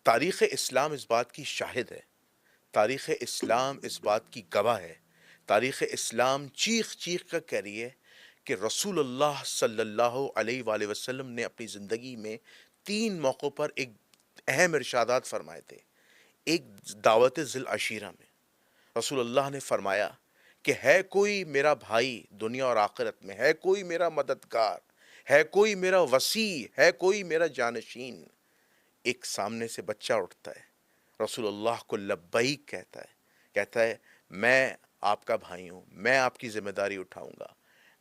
تاریخ اسلام اس بات کی شاہد ہے، تاریخ اسلام اس بات کی گواہ ہے، تاریخ اسلام چیخ چیخ کر کہہ رہی ہے کہ رسول اللہ صلی اللہ علیہ وآلہ وسلم نے اپنی زندگی میں 3 موقعوں پر ایک اہم ارشادات فرمائے تھے۔ ایک دعوت ذی العشیرہ میں رسول اللہ نے فرمایا کہ ہے کوئی میرا بھائی دنیا اور آخرت میں، ہے کوئی میرا مددگار، ہے کوئی میرا وسیع، ہے کوئی میرا جانشین۔ ایک سامنے سے بچہ اٹھتا ہے، رسول اللہ کو لبیک کہتا ہے میں آپ کا بھائی ہوں، میں آپ کی ذمہ داری اٹھاؤں گا،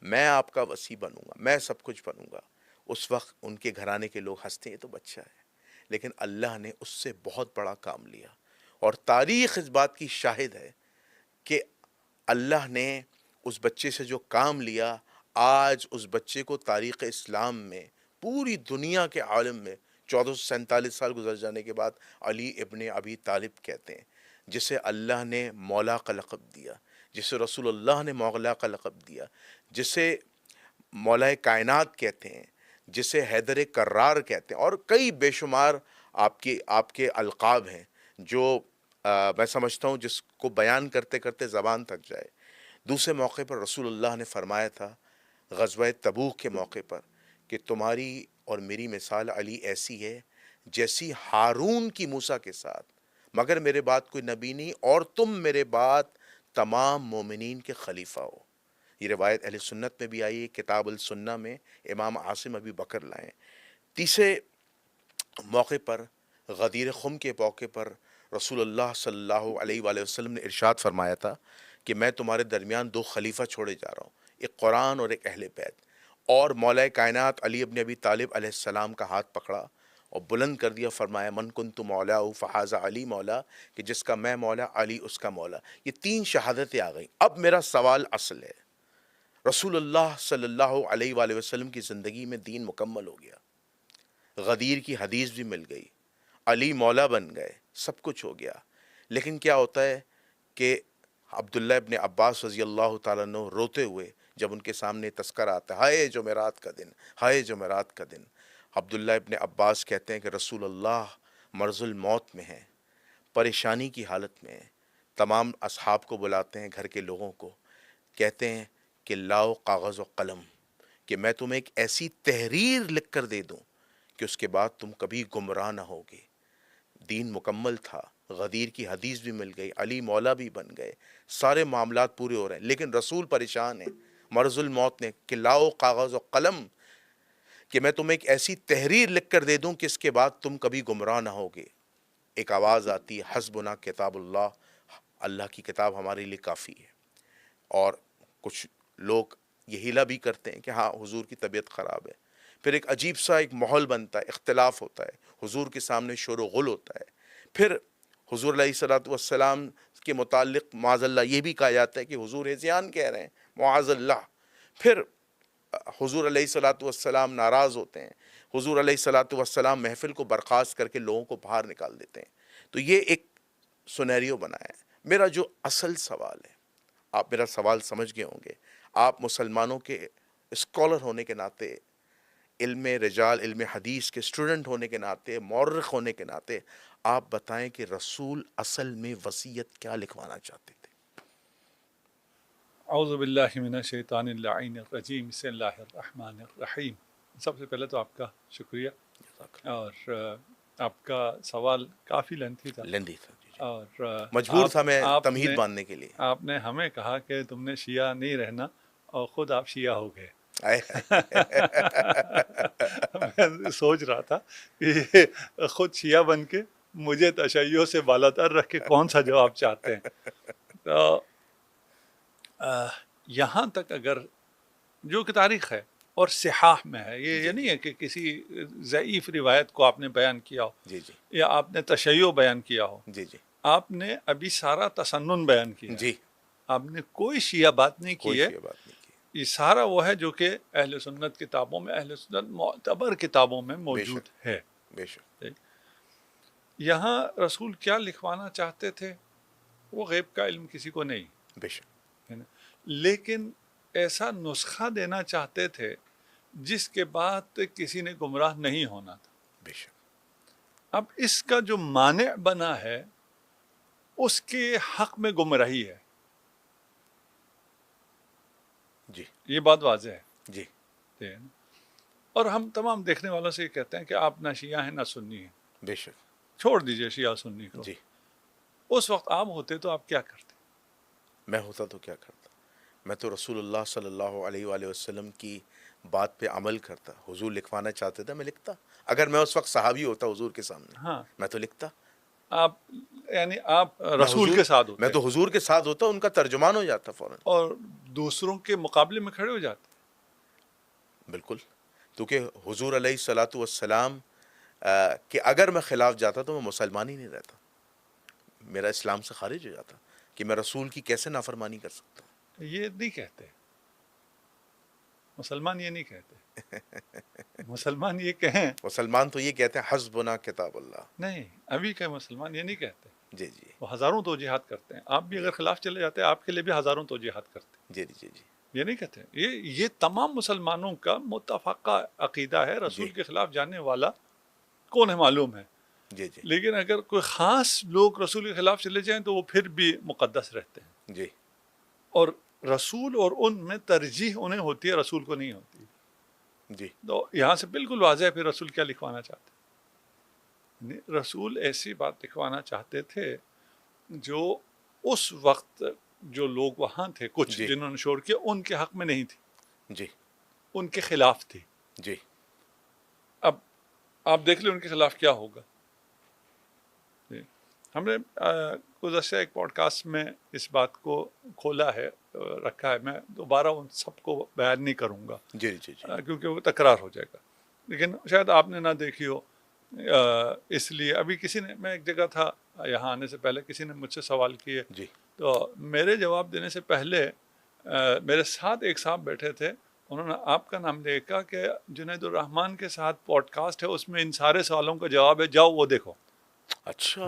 میں آپ کا وسیع بنوں گا، میں سب کچھ بنوں گا۔ اس وقت ان کے گھرانے کے لوگ ہنستے ہیں، یہ تو بچہ ہے، لیکن اللہ نے اس سے بہت بڑا کام لیا، اور تاریخ اس بات کی شاہد ہے کہ اللہ نے اس بچے سے جو کام لیا، آج اس بچے کو تاریخ اسلام میں پوری دنیا کے عالم میں 1447 سال گزر جانے کے بعد علی ابن ابی طالب کہتے ہیں، جسے اللہ نے مولا کا لقب دیا، جسے رسول اللہ نے مولا کا لقب دیا، جسے مولا کائنات کہتے ہیں، جسے حیدر کرار کہتے ہیں، اور کئی بے شمار آپ کے القاب ہیں جو میں سمجھتا ہوں جس کو بیان کرتے کرتے زبان تھک جائے۔ دوسرے موقع پر رسول اللہ نے فرمایا تھا غزوہ تبوک کے موقع پر کہ تمہاری اور میری مثال علی ایسی ہے جیسی ہارون کی موسیٰ کے ساتھ، مگر میرے بعد کوئی نبی نہیں، اور تم میرے بعد تمام مومنین کے خلیفہ ہو۔ یہ روایت اہل سنت میں بھی آئی ہے، کتاب السنہ میں امام عاصم ابی بکر لائیں۔ تیسرے موقع پر غدیر خم کے موقع پر رسول اللہ صلی اللہ علیہ وآلہ وسلم نے ارشاد فرمایا تھا کہ میں تمہارے درمیان 2 خلیفہ چھوڑے جا رہا ہوں، ایک قرآن اور ایک اہل بیت۔ اور مولا کائنات علی ابن ابی طالب علیہ السلام کا ہاتھ پکڑا اور بلند کر دیا، فرمایا من کنت مولا فحاذا علی مولا، کہ جس کا میں مولا علی اس کا مولا۔ یہ 3 شہادتیں آ گئیں۔ اب میرا سوال اصل ہے، رسول اللہ صلی اللہ علیہ وآلہ وسلم کی زندگی میں دین مکمل ہو گیا، غدیر کی حدیث بھی مل گئی، علی مولا بن گئے، سب کچھ ہو گیا، لیکن کیا ہوتا ہے کہ عبداللہ ابن عباس رضی اللہ تعالیٰ عنہ روتے ہوئے جب ان کے سامنے تذکر آتا ہے، ہائے جمعرات کا دن، ہائے جمعرات کا دن، عبداللہ ابن عباس کہتے ہیں کہ رسول اللہ مرض الموت میں ہیں، پریشانی کی حالت میں ہیں، تمام اصحاب کو بلاتے ہیں، گھر کے لوگوں کو، کہتے ہیں کہ لاؤ کاغذ و قلم، کہ میں تمہیں ایک ایسی تحریر لکھ کر دے دوں کہ اس کے بعد تم کبھی گمراہ نہ ہوگے۔ دین مکمل تھا، غدیر کی حدیث بھی مل گئی، علی مولا بھی بن گئے، سارے معاملات پورے ہو رہے ہیں، لیکن رسول پریشان ہیں مرض الموت نے کہ لاؤ کاغذ و قلم، کہ میں تمہیں ایک ایسی تحریر لکھ کر دے دوں کہ اس کے بعد تم کبھی گمراہ نہ ہوگے۔ ایک آواز آتی ہے حسبنا کتاب اللہ، اللہ کی کتاب ہمارے لیے کافی ہے۔ اور کچھ لوگ یہ ہیلا بھی کرتے ہیں کہ ہاں حضور کی طبیعت خراب ہے، پھر ایک عجیب سا ایک ماحول بنتا ہے، اختلاف ہوتا ہے، حضور کے سامنے شور و غل ہوتا ہے، پھر حضور علیہ الصلوۃ والسلام کے متعلق معاذ اللہ یہ بھی کہا جاتا ہے کہ حضور ہذیان کہہ رہے ہیں، معاذ اللہ۔ پھر حضور علیہ الصلوۃ والسلام ناراض ہوتے ہیں، حضور علیہ الصلوۃ والسلام محفل کو برخاست کر کے لوگوں کو باہر نکال دیتے ہیں۔ تو یہ ایک سنیریو بنا ہے۔ میرا جو اصل سوال ہے، آپ میرا سوال سمجھ گئے ہوں گے، آپ مسلمانوں کے اسکالر ہونے کے ناطے، علم رجال علم حدیث کے اسٹوڈنٹ ہونے کے ناطے، مورخ ہونے کے ناطے، آپ بتائیں کہ رسول اصل میں وصیت کیا لکھوانا چاہتے تھے؟ اعوذ باللہ من الشیطان اللعین الرجیم، بسم اللہ الرحمن الرحیم۔ سب سے پہلے تو آپ کا شکریہ، اور آپ کا سوال کافی لینتھی تھا، لیندی تھا جی، اور مجبور تھا میں آپ تمہید نے باندھنے کے لیے۔ آپ نے ہمیں کہا کہ تم نے شیعہ نہیں رہنا، اور خود آپ شیعہ ہو گئے۔ میں سوچ رہا تھا کہ یہ خود شیعہ بن کے مجھے تشیع سے بالاتر رکھ کے کون سا جواب چاہتے ہیں۔ تو یہاں تک اگر جو کہ تاریخ ہے اور صحاح میں ہے، یہ نہیں ہے کہ کسی ضعیف روایت کو آپ نے بیان کیا ہو جی جی یا آپ نے تشیع بیان کیا ہو، جی جی آپ نے ابھی سارا تسنن بیان کیا ہے، جی، آپ نے کوئی شیعہ بات نہیں کوئی کی ہے۔ شیعہ بات نہیں کی، یہ سارا وہ ہے جو کہ اہل سنت کتابوں میں، اہل سنت معتبر کتابوں میں بے موجود شک ہے۔ بے شک۔ یہاں رسول کیا لکھوانا چاہتے تھے وہ غیب کا علم کسی کو نہیں بے شک ہے نا، لیکن ایسا نسخہ دینا چاہتے تھے جس کے بعد کسی نے گمراہ نہیں ہونا تھا۔ بے شک اب اس کا جو مانع بنا ہے اس کے حق میں گمراہی ہے. جی یہ بات واضح ہے. جی اور ہم تمام دیکھنے والوں سے یہ کہتے ہیں کہ آپ نہ شیعہ ہیں نہ سنی ہیں. بے شک. چھوڑ دیجئے شیعہ سنی کو. جی اس وقت آپ ہوتے تو آپ کیا کرتے؟ میں ہوتا تو کیا کرتا؟ میں تو رسول اللہ صلی اللہ علیہ وآلہ وسلم کی بات پہ عمل کرتا. حضور لکھوانا چاہتے تھے، میں لکھتا. اگر میں اس وقت صحابی ہوتا حضور کے سامنے، ہاں، میں تو لکھتا. آپ یعنی آپ میں رسول حضور کے ساتھ ہوتے میں تو حضور کے ساتھ ہوتا، ان کا ترجمان ہو جاتا فوراً. اور دوسروں کے مقابلے میں کھڑے ہو جاتے. بالکل. کیونکہ حضور علیہ الصلاۃ والسلام کہ اگر میں خلاف جاتا تو میں مسلمان ہی نہیں رہتا، میرا اسلام سے خارج ہو جاتا، کہ میں رسول کی کیسے نافرمانی کر سکتا ہوں. یہ نہیں کہتے مسلمان، یہ نہیں کہتے. مسلمان یہ کہیں مسلمان تو یہ کہتے ہیں حسبنا کتاب اللہ. نہیں، ابھی کے مسلمان یہ نہیں کہتے. جی جی وہ ہزاروں توجیحات کرتے ہیں. آپ بھی اگر خلاف چلے جاتے ہیں آپ کے لیے بھی ہزاروں توجیحات کرتے ہیں. جی جی جی یہ نہیں کہتے. یہ تمام مسلمانوں کا متفقہ عقیدہ ہے. رسول کے خلاف جانے والا کون ہے معلوم ہے. جی جی لیکن اگر کوئی خاص لوگ رسول کے خلاف چلے جائیں تو وہ پھر بھی مقدس رہتے ہیں. جی اور رسول اور ان میں ترجیح انہیں ہوتی ہے، رسول کو نہیں ہوتی. جی تو یہاں سے بالکل واضح ہے پھر رسول کیا لکھوانا چاہتے ہیں. رسول ایسی بات لکھوانا چاہتے تھے جو اس وقت جو لوگ وہاں تھے، کچھ جی جنہوں نے چھوڑ کیا، ان کے حق میں نہیں تھی، جی ان کے خلاف تھی. جی اب آپ دیکھ لیں ان کے خلاف کیا ہوگا. ہم نے گزشتہ ایک پوڈ کاسٹ میں اس بات کو کھولا ہے، رکھا ہے. میں دوبارہ ان سب کو بیان نہیں کروں گا جی جی جی کیونکہ وہ تکرار ہو جائے گا. لیکن شاید آپ نے نہ دیکھی ہو، اس لیے ابھی کسی نے، میں ایک جگہ تھا یہاں آنے سے پہلے، کسی نے مجھ سے سوال کیے جی تو میرے جواب دینے سے پہلے میرے ساتھ ایک صاحب بیٹھے تھے. انہوں نے آپ کا نام دیکھا کہ جنید الرحمن کے ساتھ پوڈ کاسٹ ہے، اس میں ان سارے سوالوں کا جواب ہے، جاؤ وہ دیکھو. اچھا،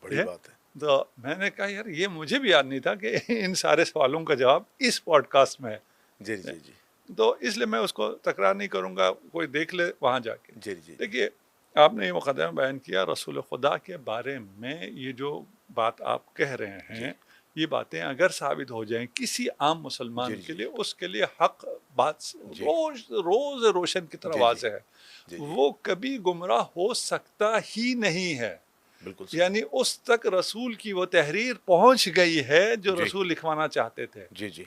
بڑی بات ہے. تو میں نے کہا یار یہ مجھے بھی یاد نہیں تھا کہ ان سارے سوالوں کا جواب اس پوڈ کاسٹ میں ہے. جی جی جی تو اس لیے میں اس کو تکرار نہیں کروں گا، کوئی دیکھ لے وہاں جا کے. جی جی دیکھیے، آپ نے یہ مقدمہ بیان کیا رسول خدا کے بارے میں. یہ جو بات آپ کہہ رہے ہیں، یہ باتیں اگر ثابت ہو جائیں کسی عام مسلمان کے لیے، اس کے لیے حق بات روز روشن کی طرح واضح ہے. وہ کبھی گمراہ ہو سکتا ہی نہیں ہے. بالکل. یعنی اس تک رسول کی وہ تحریر پہنچ گئی ہے جو رسول لکھوانا چاہتے تھے. جی جی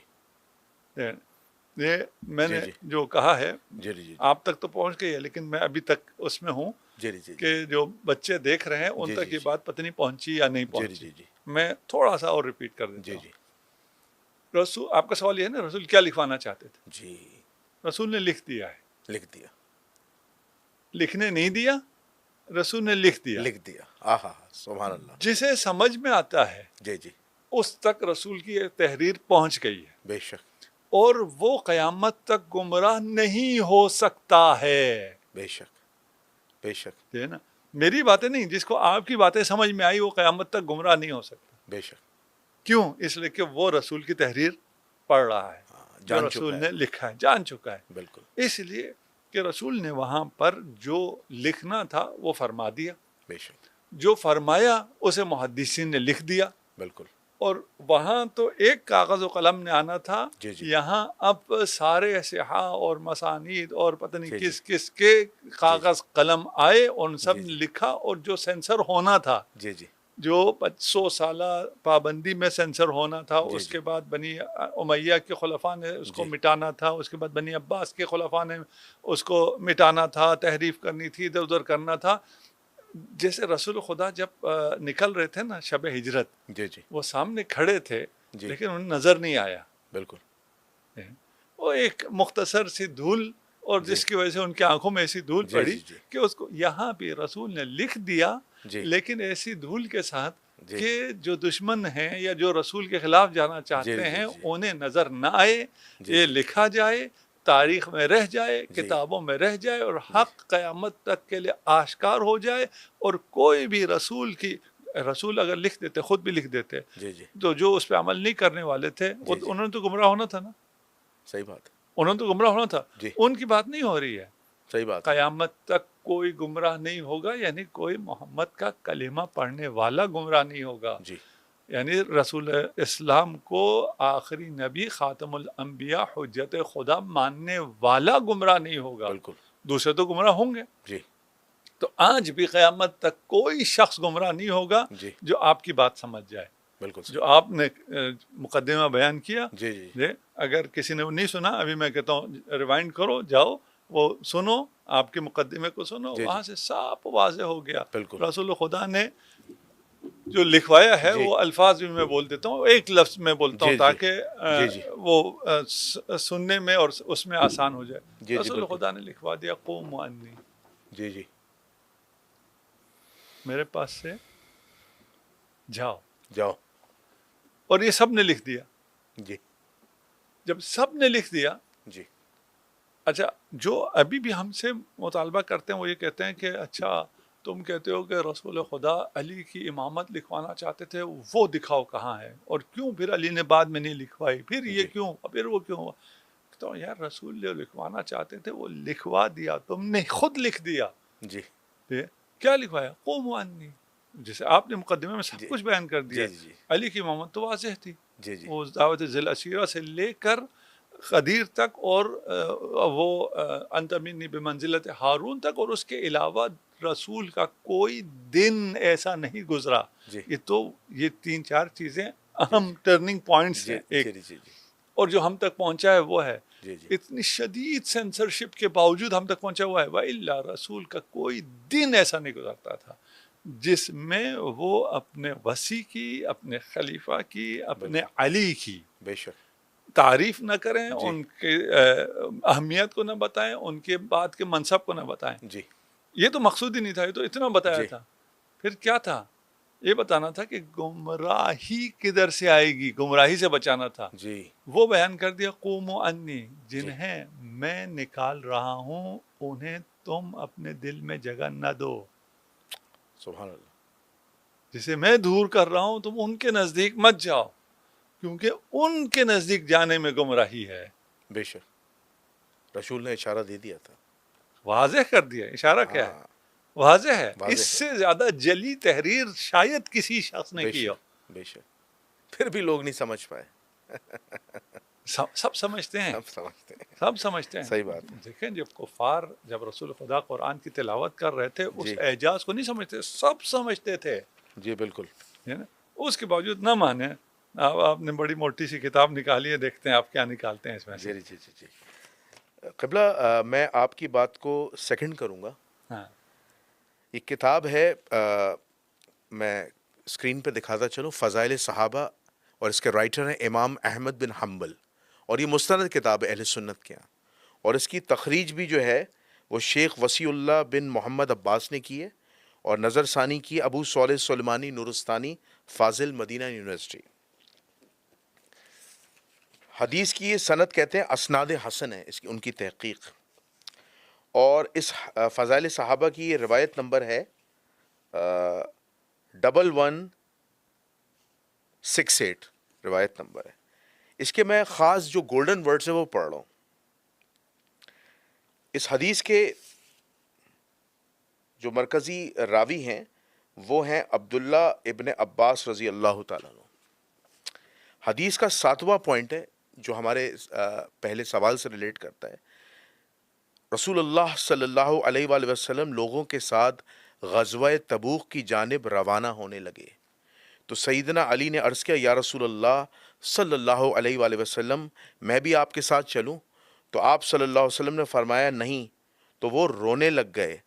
یہ میں نے جو کہا ہے جی جی آپ تک تو پہنچ گئی ہے، لیکن میں ابھی تک اس میں ہوں کہ جو بچے دیکھ رہے ہیں ان تک یہ بات پتہ نہیں پہنچی یا نہیں پہنچی. میں تھوڑا سا اور ریپیٹ کر دیتا ہوں. رسول، آپ کا سوال یہ ہے نا رسول کیا لکھوانا چاہتے تھے. جی رسول نے لکھ دیا ہے. لکھ دیا. لکھنے نہیں دیا، رسول نے لکھ دیا. لکھ دیا. آہا، سبحان اللہ. جسے سمجھ میں آتا ہے جی جی اس تک رسول کی تحریر پہنچ گئی ہے. بے شک. اور وہ قیامت تک گمراہ نہیں ہو سکتا ہے. بے شک بے شک. ہے نا، میری باتیں نہیں، جس کو آپ کی باتیں سمجھ میں آئی وہ قیامت تک گمراہ نہیں ہو سکتا. بے شک. کیوں؟ اس لیے کہ وہ رسول کی تحریر پڑھ رہا ہے، جو رسول نے لکھا ہے، جان چکا ہے. بالکل. اس لیے کہ رسول نے وہاں پر جو لکھنا تھا وہ فرما دیا. بے شک. جو فرمایا اسے محدثین نے لکھ دیا. بالکل. اور وہاں تو ایک کاغذ و قلم نے آنا تھا. یہاں اب سارے صحاح اور مسانید اور پتہ نہیں کس کس کے کاغذ قلم آئے، ان سب نے لکھا. اور جو سینسر ہونا تھا، جو 100 سالہ پابندی میں سینسر ہونا تھا، اس کے بعد بنی امیہ کے خلفاء نے اس کو مٹانا تھا، اس کے بعد بنی عباس کے خلفاء نے اس کو مٹانا تھا، تحریف کرنی تھی، ادھر ادھر کرنا تھا. جیسے رسول خدا جب نکل رہے تھے نا شب ہجرت، وہ سامنے کھڑے تھے لیکن انہیں نظر نہیں آیا. بالکل. وہ ایک مختصر سی دھول، اور جس کی وجہ سے ان کی آنکھوں میں ایسی دھول پڑی کہ اس کو یہاں بھی رسول نے لکھ دیا، لیکن ایسی دھول کے ساتھ کہ جو دشمن ہیں یا جو رسول کے خلاف جانا چاہتے ہیں انہیں نظر نہ آئے. یہ لکھا جائے، تاریخ میں رہ جائے، کتابوں میں رہ جائے، اور حق قیامت تک کے لیے آشکار ہو جائے. اور کوئی بھی رسول اگر لکھ دیتے، خود بھی لکھ دیتے، تو جو اس پہ عمل نہیں کرنے والے تھے انہوں نے تو گمراہ ہونا تھا نا. صحیح بات. انہوں نے تو گمراہ ہونا تھا. ان کی بات نہیں ہو رہی ہے. صحیح بات ہے. قیامت تک کوئی گمراہ نہیں ہوگا، یعنی کوئی محمد کا کلمہ پڑھنے والا گمراہ نہیں ہوگا. جی یعنی رسول اسلام کو آخری نبی، خاتم الانبیاء، حجت خدا ماننے والا گمراہ نہیں ہوگا. بالکل. دوسرے تو گمراہ ہوں گے. جی تو آج بھی قیامت تک کوئی شخص گمراہ نہیں ہوگا جی جو آپ کی بات سمجھ جائے. بالکل صحیح. جو آپ نے مقدمہ بیان کیا، جی جی اگر کسی نے نہیں سنا، ابھی میں کہتا ہوں ریوائنڈ کرو، جاؤ وہ سنو، آپ کے مقدمے کو سنو، جی وہاں سے صاف واضح ہو گیا. بالکل. رسول خدا نے جو لکھوایا ہے جی وہ الفاظ بھی میں بول دیتا ہوں، ایک لفظ میں بولتا ہوں جی جی تاکہ جی جی وہ سننے میں اور اس میں آسان ہو جائے. جی جی رسول بالکل. خدا نے لکھوا دیا قوموا انی، جی جی میرے پاس سے جاؤ. جاؤ. اور یہ سب نے لکھ دیا. جی جب سب نے لکھ دیا، جی اچھا جو ابھی بھی ہم سے مطالبہ کرتے ہیں وہ یہ کہتے ہیں کہ اچھا تم کہتے ہو کہ رسول خدا علی کی امامت لکھوانا چاہتے تھے، وہ دکھاؤ کہاں ہے، اور کیوں پھر علی نے بعد میں نہیں لکھوائی، پھر یہ جی کیوں، پھر وہ کیوں ہوا. تو یار رسول جو لکھوانا چاہتے تھے وہ لکھوا دیا، تم نے خود لکھ دیا. جی کیا لکھوایا؟ قوموا انی، جیسے آپ نے مقدمے میں سب جی کچھ بیان کر دیا. جی جی علی کی امامت تو واضح تھی، جی جی وہ دعوت ذی العشیرہ سے لے کر قدیر تک، اور وہ انت منی بمنزلت ہارون تک، اور اس کے علاوہ رسول کا کوئی دن ایسا نہیں گزرا. جی یہ 3-4 چیزیں اہم ٹرننگ پوائنٹس جی ہیں. ایک، جی جی اور جو ہم تک پہنچا ہے وہ ہے جی جی اتنی شدید سینسرشپ کے باوجود ہم تک پہنچا ہوا ہے. وَإِلَّا رسول کا کوئی دن ایسا نہیں گزرتا تھا جس میں وہ اپنے وصی کی، اپنے خلیفہ کی، اپنے علی کی بے شک. تعریف نہ کریں، جی ان کے اہمیت کو نہ بتائیں، ان کے بعد کے منصب کو نہ بتائیں. جی یہ تو مقصود ہی نہیں تھا، یہ تو اتنا بتایا جی تھا. پھر کیا تھا؟ یہ بتانا تھا کہ گمراہی کدھر سے آئے گی، گمراہی سے بچانا تھا. جی وہ بیان کر دیا قوموا انی، جی جنہیں میں نکال رہا ہوں انہیں تم اپنے دل میں جگہ نہ دو. سبحان اللہ. جسے میں دور کر رہا ہوں تم ان کے نزدیک مت جاؤ، کیونکہ ان کے نزدیک جانے میں گمراہی ہے. بے شک. رسول نے اشارہ دے دیا تھا. واضح کر دیا. اشارہ کیا ہے؟ ہاں واضح ہے. واضح اس ہے. سے زیادہ جلی تحریر شاید کسی شخص نے بے کی ہو. شک بے شک. پھر بھی لوگ نہیں سمجھ پائے. سب سمجھتے ہیں، سب سمجھتے ہیں. سب سمجھتے ہیں. صحیح بات ہے. دیکھیں جب کفار، جب رسول خدا قرآن کی تلاوت کر رہے تھے، اس جی اعجاز کو نہیں سمجھتے، سب سمجھتے تھے. جی بالکل. اس کے باوجود نہ مانے. آپ نے بڑی موٹی سی کتاب نکالی ہے، دیکھتے ہیں آپ کیا نکالتے ہیں اس میں سے. جی جی جی جی. قبلہ میں آپ کی بات کو سیکنڈ کروں گا. ہاں یہ کتاب ہے، میں اسکرین پہ دکھاتا چلوں، فضائل صحابہ، اور اس کے رائٹر ہیں امام احمد بن حنبل، اور یہ مستند کتاب ہے اہل سنت کے یہاں. اور اس کی تخریج بھی جو ہے وہ شیخ وسیع اللہ بن محمد عباس نے کی ہے، اور نظر ثانی کی ابو صالح سلیمانی نورستانی، فاضل، مدینہ یونیورسٹی. حدیث کی یہ سند کہتے ہیں اسناد حسن ہے اس کی، ان کی تحقیق. اور اس فضائل صحابہ کی یہ روایت نمبر ہے 1168 روایت نمبر ہے. اس کے میں خاص جو گولڈن ورڈز ہے وہ پڑھ رہا ہوں. اس حدیث کے جو مرکزی راوی ہیں وہ ہیں عبداللہ ابن عباس رضی اللہ تعالیٰ عنہ. حدیث کا 7واں پوائنٹ ہے جو ہمارے پہلے سوال سے ریلیٹ کرتا ہے. رسول اللہ صلی اللہ علیہ وآلہ وسلم لوگوں کے ساتھ غزوہ تبوک کی جانب روانہ ہونے لگے تو سیدنا علی نے عرض کیا، یا رسول اللہ صلی اللہ علیہ وآلہ وسلم، میں بھی آپ کے ساتھ چلوں؟ تو آپ صلی اللہ علیہ وسلم نے فرمایا نہیں. تو وہ رونے لگ گئے.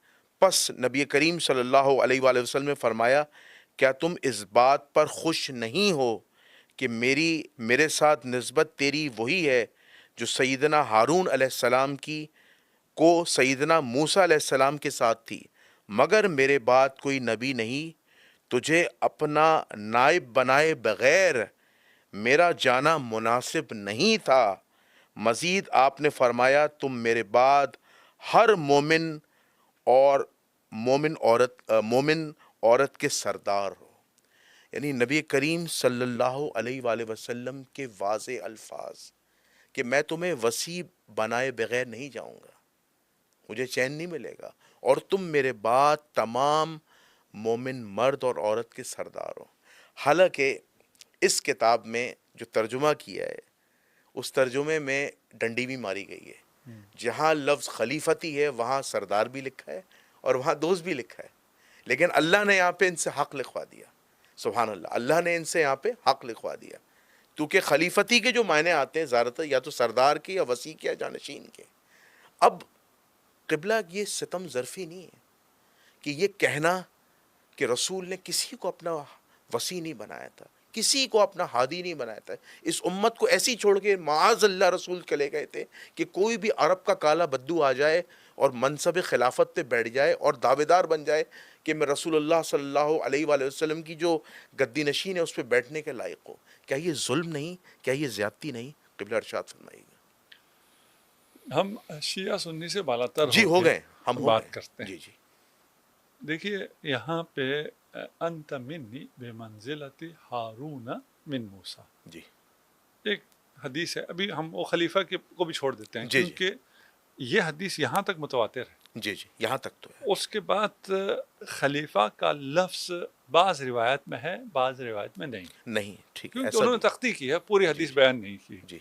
پس نبی کریم صلی اللہ علیہ وآلہ وسلم نے فرمایا، کیا تم اس بات پر خوش نہیں ہو کہ میرے ساتھ نسبت تیری وہی ہے جو سیدنا ہارون علیہ السلام کی کو سیدنا موسیٰ علیہ السلام کے ساتھ تھی، مگر میرے بعد کوئی نبی نہیں. تجھے اپنا نائب بنائے بغیر میرا جانا مناسب نہیں تھا. مزید آپ نے فرمایا، تم میرے بعد ہر مومن عورت کے سردار ہو. یعنی نبی کریم صلی اللہ علیہ وآلہ وسلم کے واضح الفاظ کہ میں تمہیں وسیع بنائے بغیر نہیں جاؤں گا. مجھے چین نہیں ملے گا، اور تم میرے بعد تمام مومن مرد اور عورت کے سردار ہو۔ حالانکہ اس کتاب میں جو ترجمہ کیا ہے اس ترجمے میں ڈنڈی بھی ماری گئی ہے، جہاں لفظ خلیفتی ہے وہاں سردار بھی لکھا ہے اور وہاں دوست بھی لکھا ہے، لیکن اللہ نے یہاں پہ ان سے حق لکھوا دیا۔ سبحان اللہ، اللہ نے ان سے یہاں پہ حق لکھوا دیا، کیونکہ خلیفتی کے جو معنی آتے ہیں زیادہ تر یا تو سردار کے یا وسیع کے یا جانشین کے۔ اب قبلہ یہ ستم ظرفی نہیں ہے کہ یہ کہنا کہ رسول نے کسی کو اپنا وسیع نہیں بنایا تھا، کسی کو اپنا ہادی نہیں بنایا تھا، اس امت کو ایسی چھوڑ کے معاذ اللہ رسول چلے گئے تھے کہ کوئی بھی عرب کا کالا بدو آ جائے اور منصب خلافت پہ بیٹھ جائے اور دعوے دار بن جائے کہ میں رسول اللہ صلی اللہ علیہ وآلہ وسلم کی جو گدی نشین ہے اس پہ بیٹھنے کے لائق ہو۔ کیا یہ ظلم نہیں؟ کیا یہ زیادتی نہیں؟ قبلہ ارشاد فرمائیے گا۔ ہم شیعہ سنی سے بالاتر جی ہو گئے، ہم ہو بات گئے کرتے ہیں۔ جی جی دیکھیے یہاں پہ انت منی بے منزلت ہارون من موسیٰ، جی ایک حدیث ہے، ابھی ہم وہ خلیفہ کو بھی چھوڑ دیتے ہیں جی جی کیونکہ یہ حدیث یہاں تک متواتر ہے۔ جی جی یہاں تک تو ہے۔ اس کے بعد خلیفہ کا لفظ بعض روایت میں ہے، بعض روایت میں نہیں، نہیں ٹھیک ہے، کیونکہ ایسا انہوں نے بھی تختی کی ہے، پوری حدیث بیان نہیں کی، جی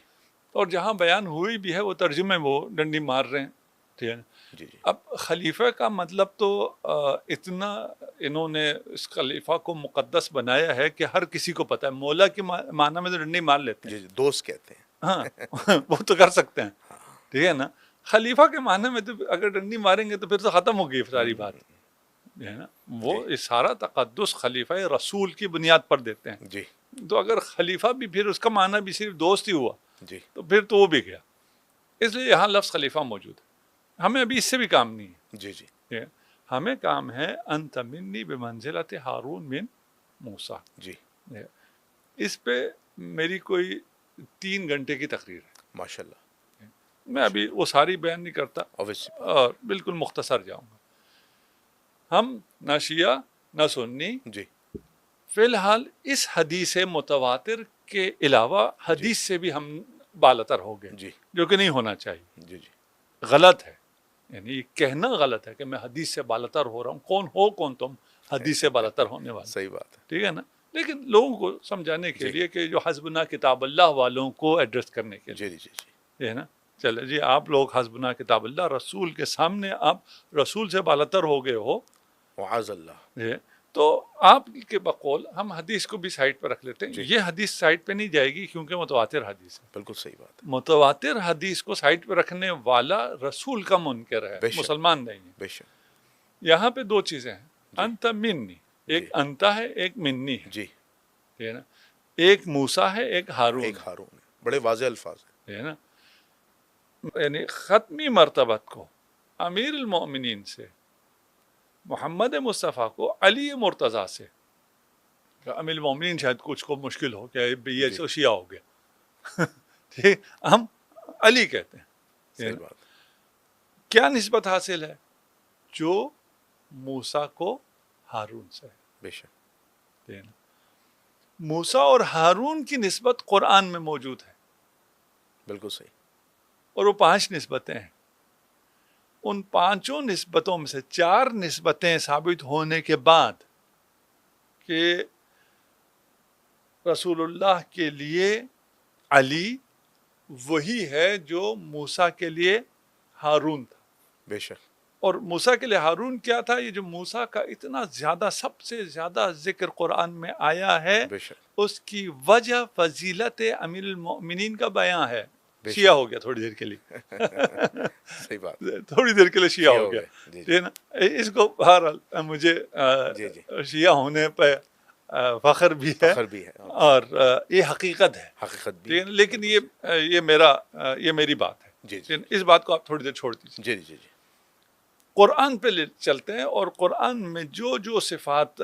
اور جہاں بیان ہوئی بھی ہے وہ ترجمے وہ ڈنڈی مار رہے ہیں، ٹھیک ہے نا۔ جی جی اب خلیفہ کا مطلب تو اتنا انہوں نے اس خلیفہ کو مقدس بنایا ہے کہ ہر کسی کو پتہ ہے، مولا کے معنی میں تو ڈنڈی مار لیتے ہیں، جی دوست کہتے ہیں۔ ہاں وہ تو کر سکتے ہیں، ٹھیک ہے نا۔ خلیفہ کے معنی میں تو اگر ڈنڈی ماریں گے تو پھر تو ختم ہو گئی ساری بات، ہے نا۔ وہ سارا تقدس خلیفہ رسول کی بنیاد پر دیتے ہیں، جی تو اگر خلیفہ بھی پھر اس کا معنی بھی صرف دوست ہی ہوا جی تو پھر تو وہ بھی گیا، اس لیے یہاں لفظ خلیفہ موجود ہے۔ ہمیں ابھی اس سے بھی کام نہیں ہے، جی جی ٹھیک ہے؟ ہمیں کام ہے انت منی بمنزلت ہارون من موسیٰ۔ جی اس پہ میری کوئی 3 گھنٹے کی تقریر ہے، ماشاء اللہ، میں ابھی وہ ساری بیان نہیں کرتا اویسی اور بالکل مختصر جاؤں گا۔ ہم نہ شیعہ نہ سنی، جی فی الحال اس حدیث متواتر کے علاوہ حدیث سے بھی ہم بالاتر ہو گئے، جی جو کہ نہیں ہونا چاہیے، جی جی غلط ہے، یعنی یہ کہنا غلط ہے کہ میں حدیث سے بالاتر ہو رہا ہوں۔ کون تم حدیث سے بالاتر ہونے والے، صحیح بات ہے۔ ٹھیک ہے نا۔ لیکن لوگوں کو سمجھانے کے جی لیے کہ جو حسبنا کتاب اللہ والوں کو ایڈریس کرنے کے لیے، جی جی جی ہے نا۔ چلے جی، آپ لوگ حسبنا کتاب اللہ رسول کے سامنے آپ رسول سے بالاتر ہو گئے ہو، معاذ اللہ، تو آپ کے بقول ہم حدیث کو بھی سائٹ پہ رکھ لیتے ہیں۔ جی یہ حدیث سائٹ پہ نہیں جائے گی کیونکہ متواتر حدیث ہے۔ بالکل صحیح بات ہے، متواتر حدیث کو سائٹ پہ رکھنے والا رسول کا منکر ہے، بے شک، مسلمان نہیں ہے۔ بے شک یہاں پہ 2 چیزیں ہیں، جی انت منی، ایک جی انتا ہے، ایک منی ہے، جی، ٹھیک ہے نا۔ ایک موسیٰ ہے، ایک ہارون ایک ہارون ہے، بڑے واضح الفاظ ہیں۔ ہے نا۔ یعنی ختمی مرتبت کو امیر المؤمنین سے، محمد مصطفیٰ کو علی مرتضیٰ سے، امیر المؤمنین شاید کچھ کو مشکل ہو کہ یہ جی تو شیعہ ہو گیا، ٹھیک، ہم علی کہتے ہیں۔ صحیح بات ہے، کیا نسبت حاصل ہے؟ جو موسیٰ کو ہارون سے ہے، بے شک، ٹھیک ہے نا۔ موسیٰ اور ہارون کی نسبت قرآن میں موجود ہے، بالکل صحیح، اور وہ 5 نسبتیں ہیں۔ ان 5 نسبتوں میں سے 4 نسبتیں ثابت ہونے کے بعد کہ رسول اللہ کے لیے علی وہی ہے جو موسیٰ کے لیے ہارون تھا، بے شک، اور موسیٰ کے لیے ہارون کیا تھا؟ یہ جو موسیٰ کا اتنا زیادہ، سب سے زیادہ ذکر قرآن میں آیا ہے، بے شک، اس کی وجہ فضیلت امیر المؤمنین کا بیان ہے۔ بے شیعہ ہو گیا تھوڑی دیر کے لیے، صحیح بات ہے، تھوڑی دیر کے لیے شیعہ ہو گیا، جی ٹھیک ہے نا۔ اس کو بہرحال مجھے جی جی شیعہ ہونے پہ فخر بھی ہے، فخر بھی ہے، اور یہ حقیقت ہے، حقیقت بھی ٹھیک ہے نا۔ لیکن یہ میری بات ہے، جی ٹھیک جی ہے نا۔ اس بات کو آپ تھوڑی دیر چھوڑ دیجیے، جی جی جی قرآن پہ چلتے ہیں، اور قرآن میں جو صفات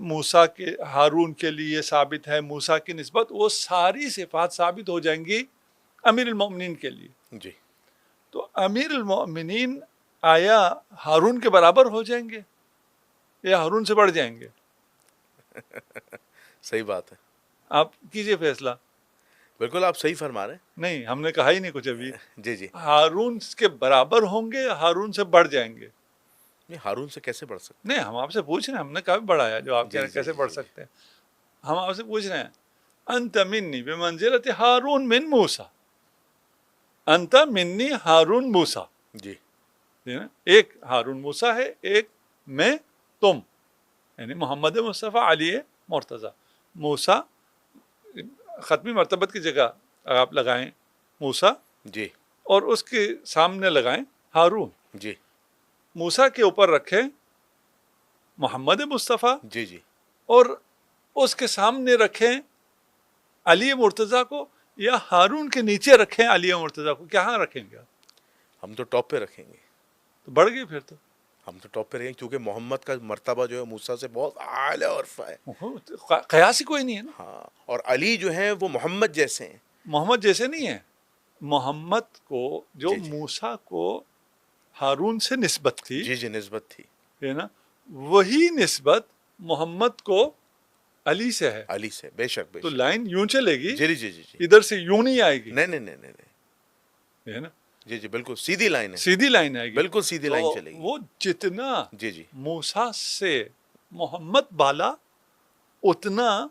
موسیٰ کے ہارون کے لیے ثابت ہے، موسیٰ کی نسبت، وہ ساری صفات ثابت ہو جائیں گی امیر المؤمنین کے لیے۔ جی، تو امیر المؤمنین آیا ہارون کے برابر ہو جائیں گے یا ہارون سے بڑھ جائیں گے؟ صحیح بات ہے۔ آپ کیجئے فیصلہ۔ بالکل آپ صحیح فرما رہے ہیں. نہیں، ہم نے کہا ہی نہیں کچھ ابھی. جی جی. ہارون کے برابر ہوں گے، ہارون سے بڑھ جائیں گے. نہیں، ہارون سے کیسے بڑھ سکتے؟ نہیں، ہم آپ سے پوچھ رہے ہیں، ہم نے کہا بڑھایا جو آپ کہہ رہے ہیں کیسے بڑھ جی. سکتے ہیں. ہم آپ سے پوچھ رہے ہیں انت منی بمنزلت ہارون من موسیٰ، انت منی ہارون موسیٰ. جی ایک ہارون موسیٰ ہے، ایک میں تم، یعنی محمد مصطفیٰ علی مرتضیٰ. موسیٰ ختمی مرتبت کی جگہ آپ لگائیں موسیٰ، جی اور اس کے سامنے لگائیں ہارون. جی موسیٰ کے اوپر رکھیں محمد مصطفیٰ، جی جی. اور اس کے سامنے رکھیں علی مرتضیٰ کو، یا ہارون کے نیچے رکھیں علی مرتضیٰ کو. کہاں رکھیں گے؟ ہم تو ٹاپ پہ رکھیں گے. تو بڑھ گئی پھر تو. ہم تو ٹاپ پہ رہیں گے کیونکہ محمد کا مرتبہ جو ہے موسیٰ سے بہت اعلیٰ اور رفع ہے. قیاس ہی کوئی نہیں ہے نا. ہاں، اور علی جو ہیں وہ محمد جیسے ہیں. محمد جیسے نہیں ہے. محمد کو جو جی جی. موسیٰ کو ہارون سے نسبت تھی، جی جی نسبت تھی، ہے نا، وہی نسبت محمد کو علی سے ہے. علی سے بے شک بے تو شک. لائن یوں چلے گی، جی جی جی جی. ادھر سے یوں نہیں آئے گی. نہیں نہیں نہیں نہیں. ہے نا، جی جی بالکل سیدھی لائن ہے. سیدھی لائن آئے گی. بالکل سیدھی لائن چلے گی. وہ جتنا جی جی موسیٰ سے محمد بالا، اتنا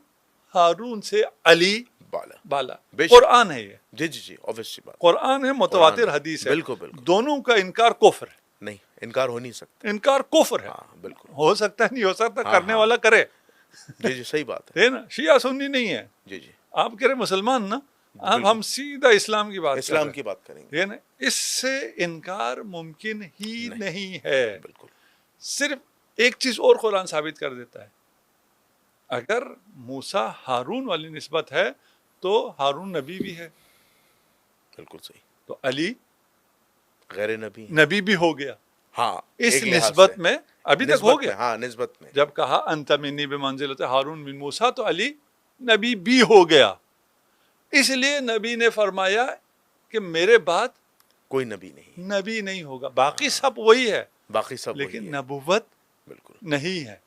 ہارون سے علی بالا. بالا. بے شک. قرآن ہے یہ، جی جی جی obvious سی بات. قرآن ہے، متواتر قرآن ہے. حدیث ہے. بالکل بالکل. دونوں کا انکار کفر ہے. نہیں انکار ہو نہیں سکتا. انکار کفر ہے. ہاں بالکل. ہو سکتا ہے، نہیں ہو سکتا، ہاں، کرنے ہاں. والا کرے. جی جی صحیح بات ہے. ہے نا، شیعہ سنی نہیں ہے. جی جی آپ کہہ رہے مسلمان نا، اب بالکل. ہم سیدھا اسلام کی بات کر اسلام رہے کی بات کریں گے. ہیں. ہے نا، اس سے انکار ممکن ہی نہیں ہے. بالکل. صرف ایک چیز اور قرآن ثابت کر دیتا ہے، اگر موسیٰ ہارون والی نسبت ہے تو ہارون نبی بھی ہے، بالکل صحیح. تو علی غیر نبی. نبی بھی ہو گیا. ہاں اس ایک لحاظ نسبت سے. میں ابھی تک نسبت ہو گیا. میں. ہاں نسبت میں. جب کہا انت منی بمنزلت ہارون من موسیٰ، تو علی نبی بھی ہو گیا. اس لیے نبی نے فرمایا کہ میرے بعد کوئی نبی نہیں. نبی نہیں ہوگا. باقی سب وہی ہے، باقی سب لیکن وہی ہے. نبوت بالکل. نہیں ہے.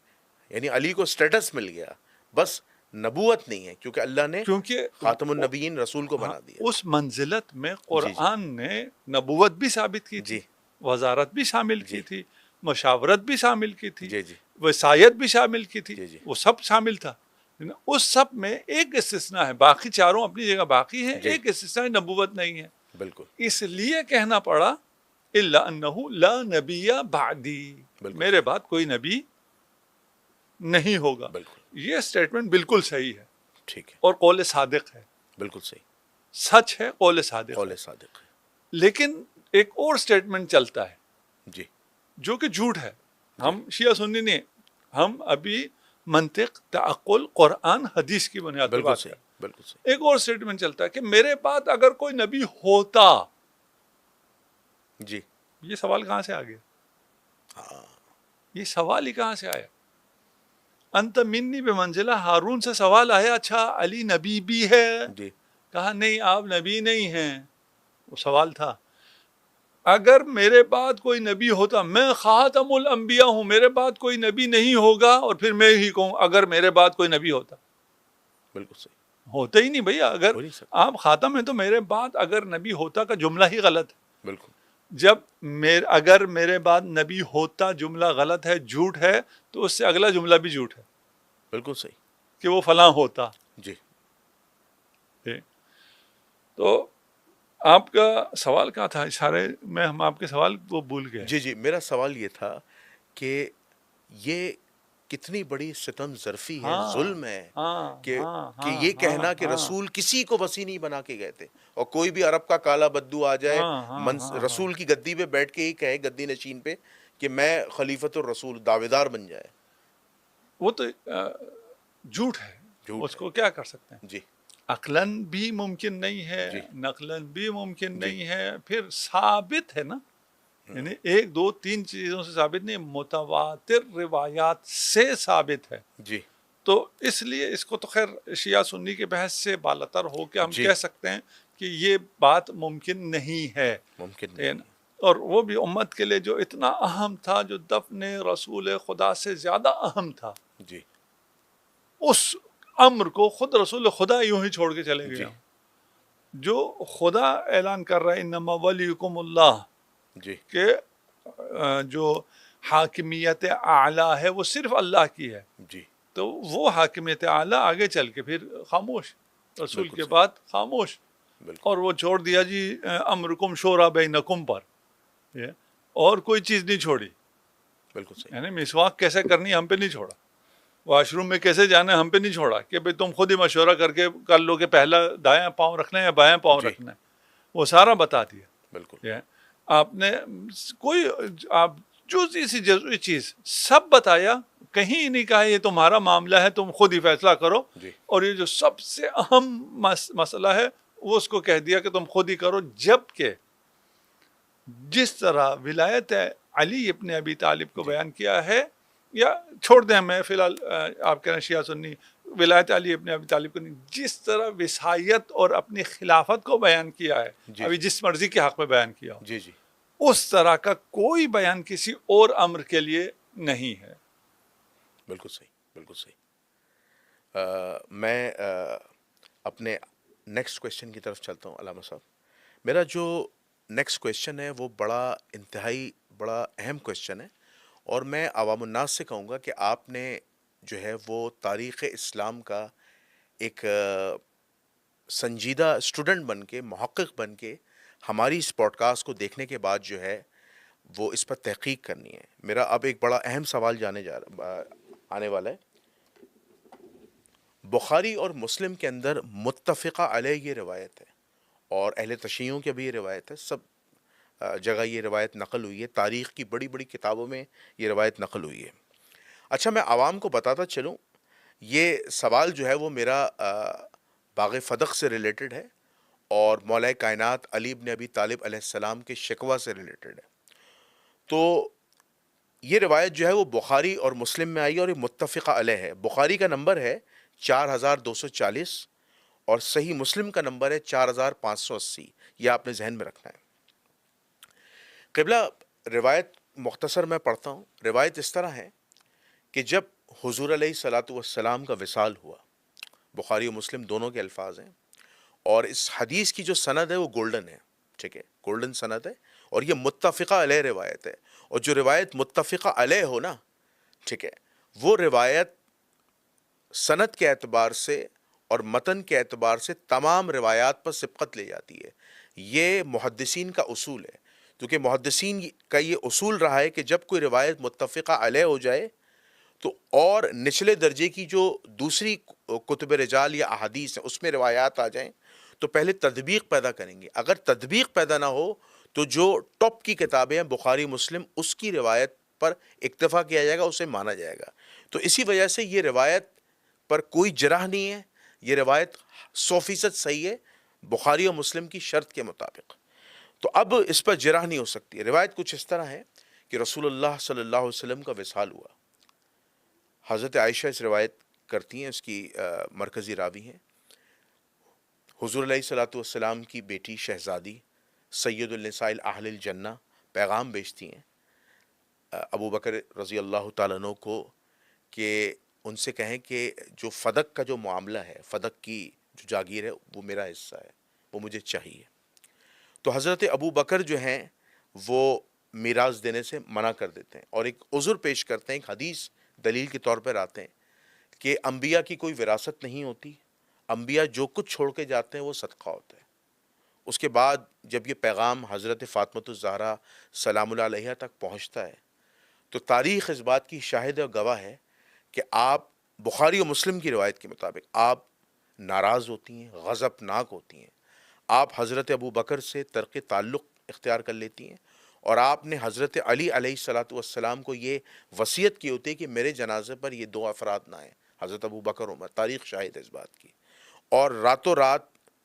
یعنی علی کو سٹیٹس مل گیا، بس نبوت نہیں ہے کیونکہ اللہ نے کیونکہ خاتم النبیین رسول کو بنا دیا. اس منزلت میں قرآن نے نبوت بھی ثابت کی تھی، جی وزارت بھی شامل کی جی. تھی، مشاورت بھی شامل کی تھی، جی جی وصایت بھی شامل کی تھی. جی جی. وہ سب شامل تھا. اس سب میں ایک استثناء ہے، باقی چاروں اپنی جگہ باقی ہیں. جی. ایک استثناء نبوت نہیں ہے. بالکل. اس لیے کہنا پڑا الا انہ لا نبی بعدی، بالکل. میرے بعد کوئی نبی نہیں ہوگا. بالکل یہ سٹیٹمنٹ بالکل صحیح ہے ٹھیک ہے. اور قول صادق ہے. بالکل صحیح. سچ ہے، قول صادق قول ہے. صادق ہے. لیکن ایک اور سٹیٹمنٹ چلتا ہے جی جو کہ جھوٹ ہے. ہم شیعہ سنی نہیں، ہم ابھی منطق، تعقل، قرآن، حدیث کی بنیاد پر بالکل بات صحیح. کریں. بالکل صحیح. ایک اور سٹیٹمنٹ چلتا ہے کہ میرے بعد اگر کوئی نبی ہوتا. جی یہ سوال کہاں سے آ گیا؟ ہاں یہ سوال ہی کہاں سے آیا؟ انت منی بے منزلہ ہارون سے سوال آیا. اچھا علی نبی بھی ہے؟ جی کہا نہیں، آپ نبی نہیں ہیں. وہ سوال تھا. اگر میرے بعد کوئی نبی ہوتا، میں خاتم الانبیاء ہوں، میرے بعد کوئی نبی نہیں ہوگا، اور پھر میں ہی کہوں اگر میرے بعد کوئی نبی ہوتا. بالکل صحیح. ہوتا ہی نہیں بھئی. اگر ہو نہیں سکتا. آپ خاتم ہیں تو میرے بعد اگر نبی ہوتا کا جملہ ہی غلط ہے. بالکل. جب اگر میرے بعد نبی ہوتا جملہ غلط ہے، جھوٹ ہے، تو اس سے اگلا جملہ بھی جھوٹ ہے بالکل صحیح. کہ وہ فلاں ہوتا. جی تو آپ کا سوال کیا تھا؟ اشارے میں ہم آپ کے سوال وہ بھول گئے. جی جی میرا سوال یہ تھا کہ یہ کتنی بڑی ستم ظرفی ہے، ظلم ہے کہ یہ کہنا کہ رسول کسی کو وصی نہیں بنا کے گئے تھے، اور کوئی بھی عرب کا کالا بدو آ جائے رسول کی گدی پہ بیٹھ کے ہی کہے، گدی نشین پہ، کہ میں خلیفۃ الرسول، دعویدار بن جائے. وہ تو جھوٹ ہے. اس کو کیا کر سکتے ہیں؟ جی عقلاً بھی ممکن نہیں ہے، جی. نقلاً بھی ممکن نہیں ہے. پھر ثابت ہے نا، یعنی ایک دو تین چیزوں سے ثابت نہیں، متواتر روایات سے ثابت ہے. جی تو اس لیے اس کو تو خیر شیعہ سنی کے بحث سے بالاتر ہو کے ہم جی. کہہ سکتے ہیں کہ یہ بات ممکن نہیں ہے. ممکن نہیں. اور وہ بھی امت کے لیے جو اتنا اہم تھا، جو دفن رسول خدا سے زیادہ اہم تھا، جی اس امر کو خود رسول خدا یوں ہی چھوڑ کے چلے گئے. جی. جو خدا اعلان کر رہا ہے انما ولیکم اللہ، جی کہ جو حاکمیت اعلیٰ ہے وہ صرف اللہ کی ہے، جی تو وہ حاکمیت اعلیٰ آگے چل کے پھر خاموش، رسول بالکل کے صحیح، بعد خاموش، بالکل اور وہ چھوڑ دیا جی امرکم شورا بینکم پر، یہ اور کوئی چیز نہیں چھوڑی، بالکل صحیح، یعنی مسواک کیسے کرنی ہم پہ نہیں چھوڑا، واش روم میں کیسے جانا ہے ہم پہ نہیں چھوڑا کہ بھئی تم خود ہی مشورہ کر کے کر لو کہ پہلا دائیں پاؤں رکھنا ہے یا بائیں پاؤں جی رکھنا ہے، وہ سارا بتا دیا۔ بالکل یہ آپ نے کوئی آپ جزئی سی جزئی چیز سب بتایا، کہیں نہیں کہا یہ تمہارا معاملہ ہے تم خود ہی فیصلہ کرو، جی اور یہ جو سب سے اہم مسئلہ ہے وہ اس کو کہہ دیا کہ تم خود ہی کرو، جبکہ جس طرح ولایت علی ابن ابی طالب کو جی بیان کیا ہے، یا چھوڑ دیں میں فی الحال آپ کہہ رہے ہیں شیعہ سنی، ولایت علی ابن ابی طالب کو نہیں، جس طرح وصایت اور اپنی خلافت کو بیان کیا ہے، جی ابھی جی جس مرضی کے حق میں بیان کیا ہو، جی جی اس طرح کا کوئی بیان کسی اور امر کے لیے نہیں ہے۔ بالکل صحیح، بالکل صحیح۔ میں اپنے نیکسٹ کویشچن کی طرف چلتا ہوں علامہ صاحب۔ میرا جو نیکسٹ کویشچن ہے وہ بڑا انتہائی بڑا اہم کویشچن ہے، اور میں عوام الناس سے کہوں گا کہ آپ نے جو ہے وہ تاریخ اسلام کا ایک سنجیدہ اسٹوڈنٹ بن کے، محقق بن کے، ہماری اس پوڈ کاسٹ کو دیکھنے کے بعد جو ہے وہ اس پر تحقیق کرنی ہے۔ میرا اب ایک بڑا اہم سوال آنے والا ہے۔ بخاری اور مسلم کے اندر متفقہ علیہ یہ روایت ہے، اور اہل تشیعوں کی بھی یہ روایت ہے، سب جگہ یہ روایت نقل ہوئی ہے، تاریخ کی بڑی بڑی کتابوں میں یہ روایت نقل ہوئی ہے۔ اچھا، میں عوام کو بتاتا چلوں، یہ سوال جو ہے وہ میرا باغ فدق سے ریلیٹڈ ہے، اور مولا کائنات علی بن ابی طالب علیہ السلام کے شکوہ سے ریلیٹڈ ہے۔ تو یہ روایت جو ہے وہ بخاری اور مسلم میں آئی، اور یہ متفقہ علیہ ہے۔ بخاری کا نمبر ہے 4240، اور صحیح مسلم کا نمبر ہے 4580۔ یہ آپ نے ذہن میں رکھنا ہے۔ قبلہ روایت مختصر میں پڑھتا ہوں۔ روایت اس طرح ہے کہ جب حضور علیہ الصلاۃ والسلام کا وصال ہوا، بخاری و مسلم دونوں کے الفاظ ہیں، اور اس حدیث کی جو سند ہے وہ گولڈن ہے، ٹھیک ہے، گولڈن سند ہے، اور یہ متفقہ علیہ روایت ہے۔ اور جو روایت متفقہ علیہ ہو نا، ٹھیک ہے، وہ روایت سند کے اعتبار سے اور متن کے اعتبار سے تمام روایات پر سبقت لے جاتی ہے۔ یہ محدثین کا اصول ہے، کیونکہ محدثین کا یہ اصول رہا ہے کہ جب کوئی روایت متفقہ علیہ ہو جائے تو اور نچلے درجے کی جو دوسری کتب رجال یا احادیث ہیں اس میں روایات آ جائیں تو پہلے تطبیق پیدا کریں گے۔ اگر تطبیق پیدا نہ ہو تو جو ٹاپ کی کتابیں ہیں بخاری مسلم، اس کی روایت پر اکتفا کیا جائے گا، اسے مانا جائے گا۔ تو اسی وجہ سے یہ روایت پر کوئی جرح نہیں ہے، یہ روایت 100% صحیح ہے بخاری و مسلم کی شرط کے مطابق۔ تو اب اس پر جرح نہیں ہو سکتی۔ روایت کچھ اس طرح ہے کہ رسول اللہ صلی اللہ علیہ وسلم کا وصال ہوا۔ حضرت عائشہ اس روایت کرتی ہیں، اس کی مرکزی راوی ہیں۔ حضور علیہ الصلاۃ والسلام کی بیٹی شہزادی سید النساء اہل الجنہ پیغام بیچتی ہیں ابو بکر رضی اللہ تعالیٰ عنہ کو کہ ان سے کہیں کہ جو فدق کا جو معاملہ ہے، فدق کی جو جاگیر ہے، وہ میرا حصہ ہے، وہ مجھے چاہیے۔ تو حضرت ابو بکر جو ہیں وہ میراث دینے سے منع کر دیتے ہیں، اور ایک عذر پیش کرتے ہیں، ایک حدیث دلیل کے طور پر آتے ہیں کہ انبیاء کی کوئی وراثت نہیں ہوتی، انبیاء جو کچھ چھوڑ کے جاتے ہیں وہ صدقہ ہوتا ہے۔ اس کے بعد جب یہ پیغام حضرت فاطمۃ الزہرا سلام اللہ علیہا تک پہنچتا ہے تو تاریخ اس بات کی شاہد اور گواہ ہے کہ آپ بخاری و مسلم کی روایت کے مطابق آپ ناراض ہوتی ہیں، غضبناک ہوتی ہیں، آپ حضرت ابو بکر سے ترک تعلق اختیار کر لیتی ہیں، اور آپ نے حضرت علی علیہ الصلاۃ والسلام کو یہ وصیت کی ہوتی ہے کہ میرے جنازے پر یہ دو افراد نہ آئیں، حضرت ابو بکر عمر، تاریخ شاہد ہے اس بات کی۔ اور راتوں رات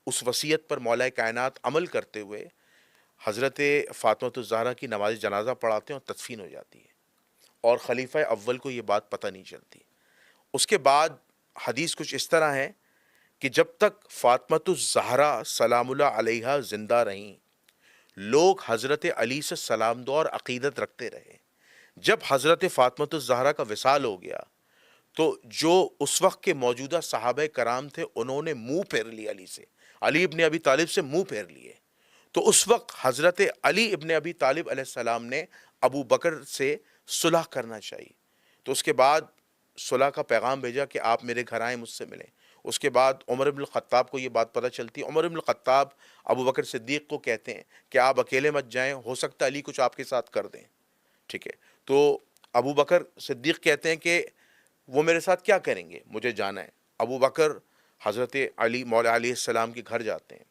اس وصیت پر مولا کائنات عمل کرتے ہوئے حضرت فاطمۃ الزہرا کی نماز جنازہ پڑھاتے ہیں اور تدفین ہو جاتی ہے، اور خلیفہ اول کو یہ بات پتہ نہیں چلتی۔ اس کے بعد حدیث کچھ اس طرح ہے کہ جب تک فاطمۃ الزہرا سلام اللہ علیہا زندہ رہیں، لوگ حضرت علی سے سلام دعا اور عقیدت رکھتے رہے۔ جب حضرت فاطمۃ الزہرا کا وصال ہو گیا تو جو اس وقت کے موجودہ صحابہ کرام تھے انہوں نے منہ پھیر لیا علی سے، علی ابن ابی طالب سے منہ پھیر لیے. تو اس وقت حضرت علی ابن ابی طالب علیہ السلام نے ابو بکر سے صلح کرنا چاہیے. تو اس کے بعد صلح کا پیغام بھیجا کہ آپ میرے گھر آئیں، مجھ سے ملیں. اس کے بعد عمر بن الخطاب کو یہ بات پتہ چلتی ہے. عمر بن الخطاب ابو بکر صدیق کو کہتے ہیں کہ آپ اکیلے مت جائیں، ہو سکتا ہے علی کچھ آپ کے ساتھ کر دیں. ٹھیک ہے. تو ابو بکر صدیق کہتے ہیں کہ وہ میرے ساتھ کیا کریں گے، مجھے جانا ہے. ابو بکر حضرت علی مولا علیہ السلام کے گھر جاتے ہیں.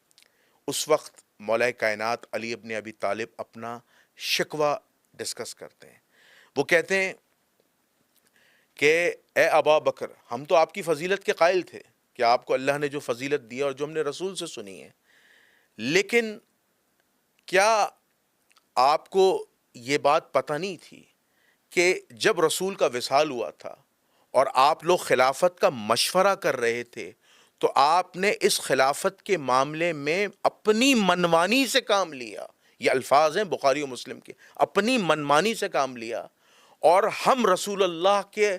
اس وقت مولا کائنات علی ابن ابی طالب اپنا شکوہ ڈسکس کرتے ہیں. وہ کہتے ہیں کہ اے ابا بکر، ہم تو آپ کی فضیلت کے قائل تھے کہ آپ کو اللہ نے جو فضیلت دی اور جو ہم نے رسول سے سنی ہے، لیکن کیا آپ کو یہ بات پتہ نہیں تھی کہ جب رسول کا وصال ہوا تھا اور آپ لوگ خلافت کا مشورہ کر رہے تھے تو آپ نے اس خلافت کے معاملے میں اپنی منمانی سے کام لیا. یہ الفاظ ہیں بخاری و مسلم کے، اپنی منمانی سے کام لیا. اور ہم رسول اللہ کے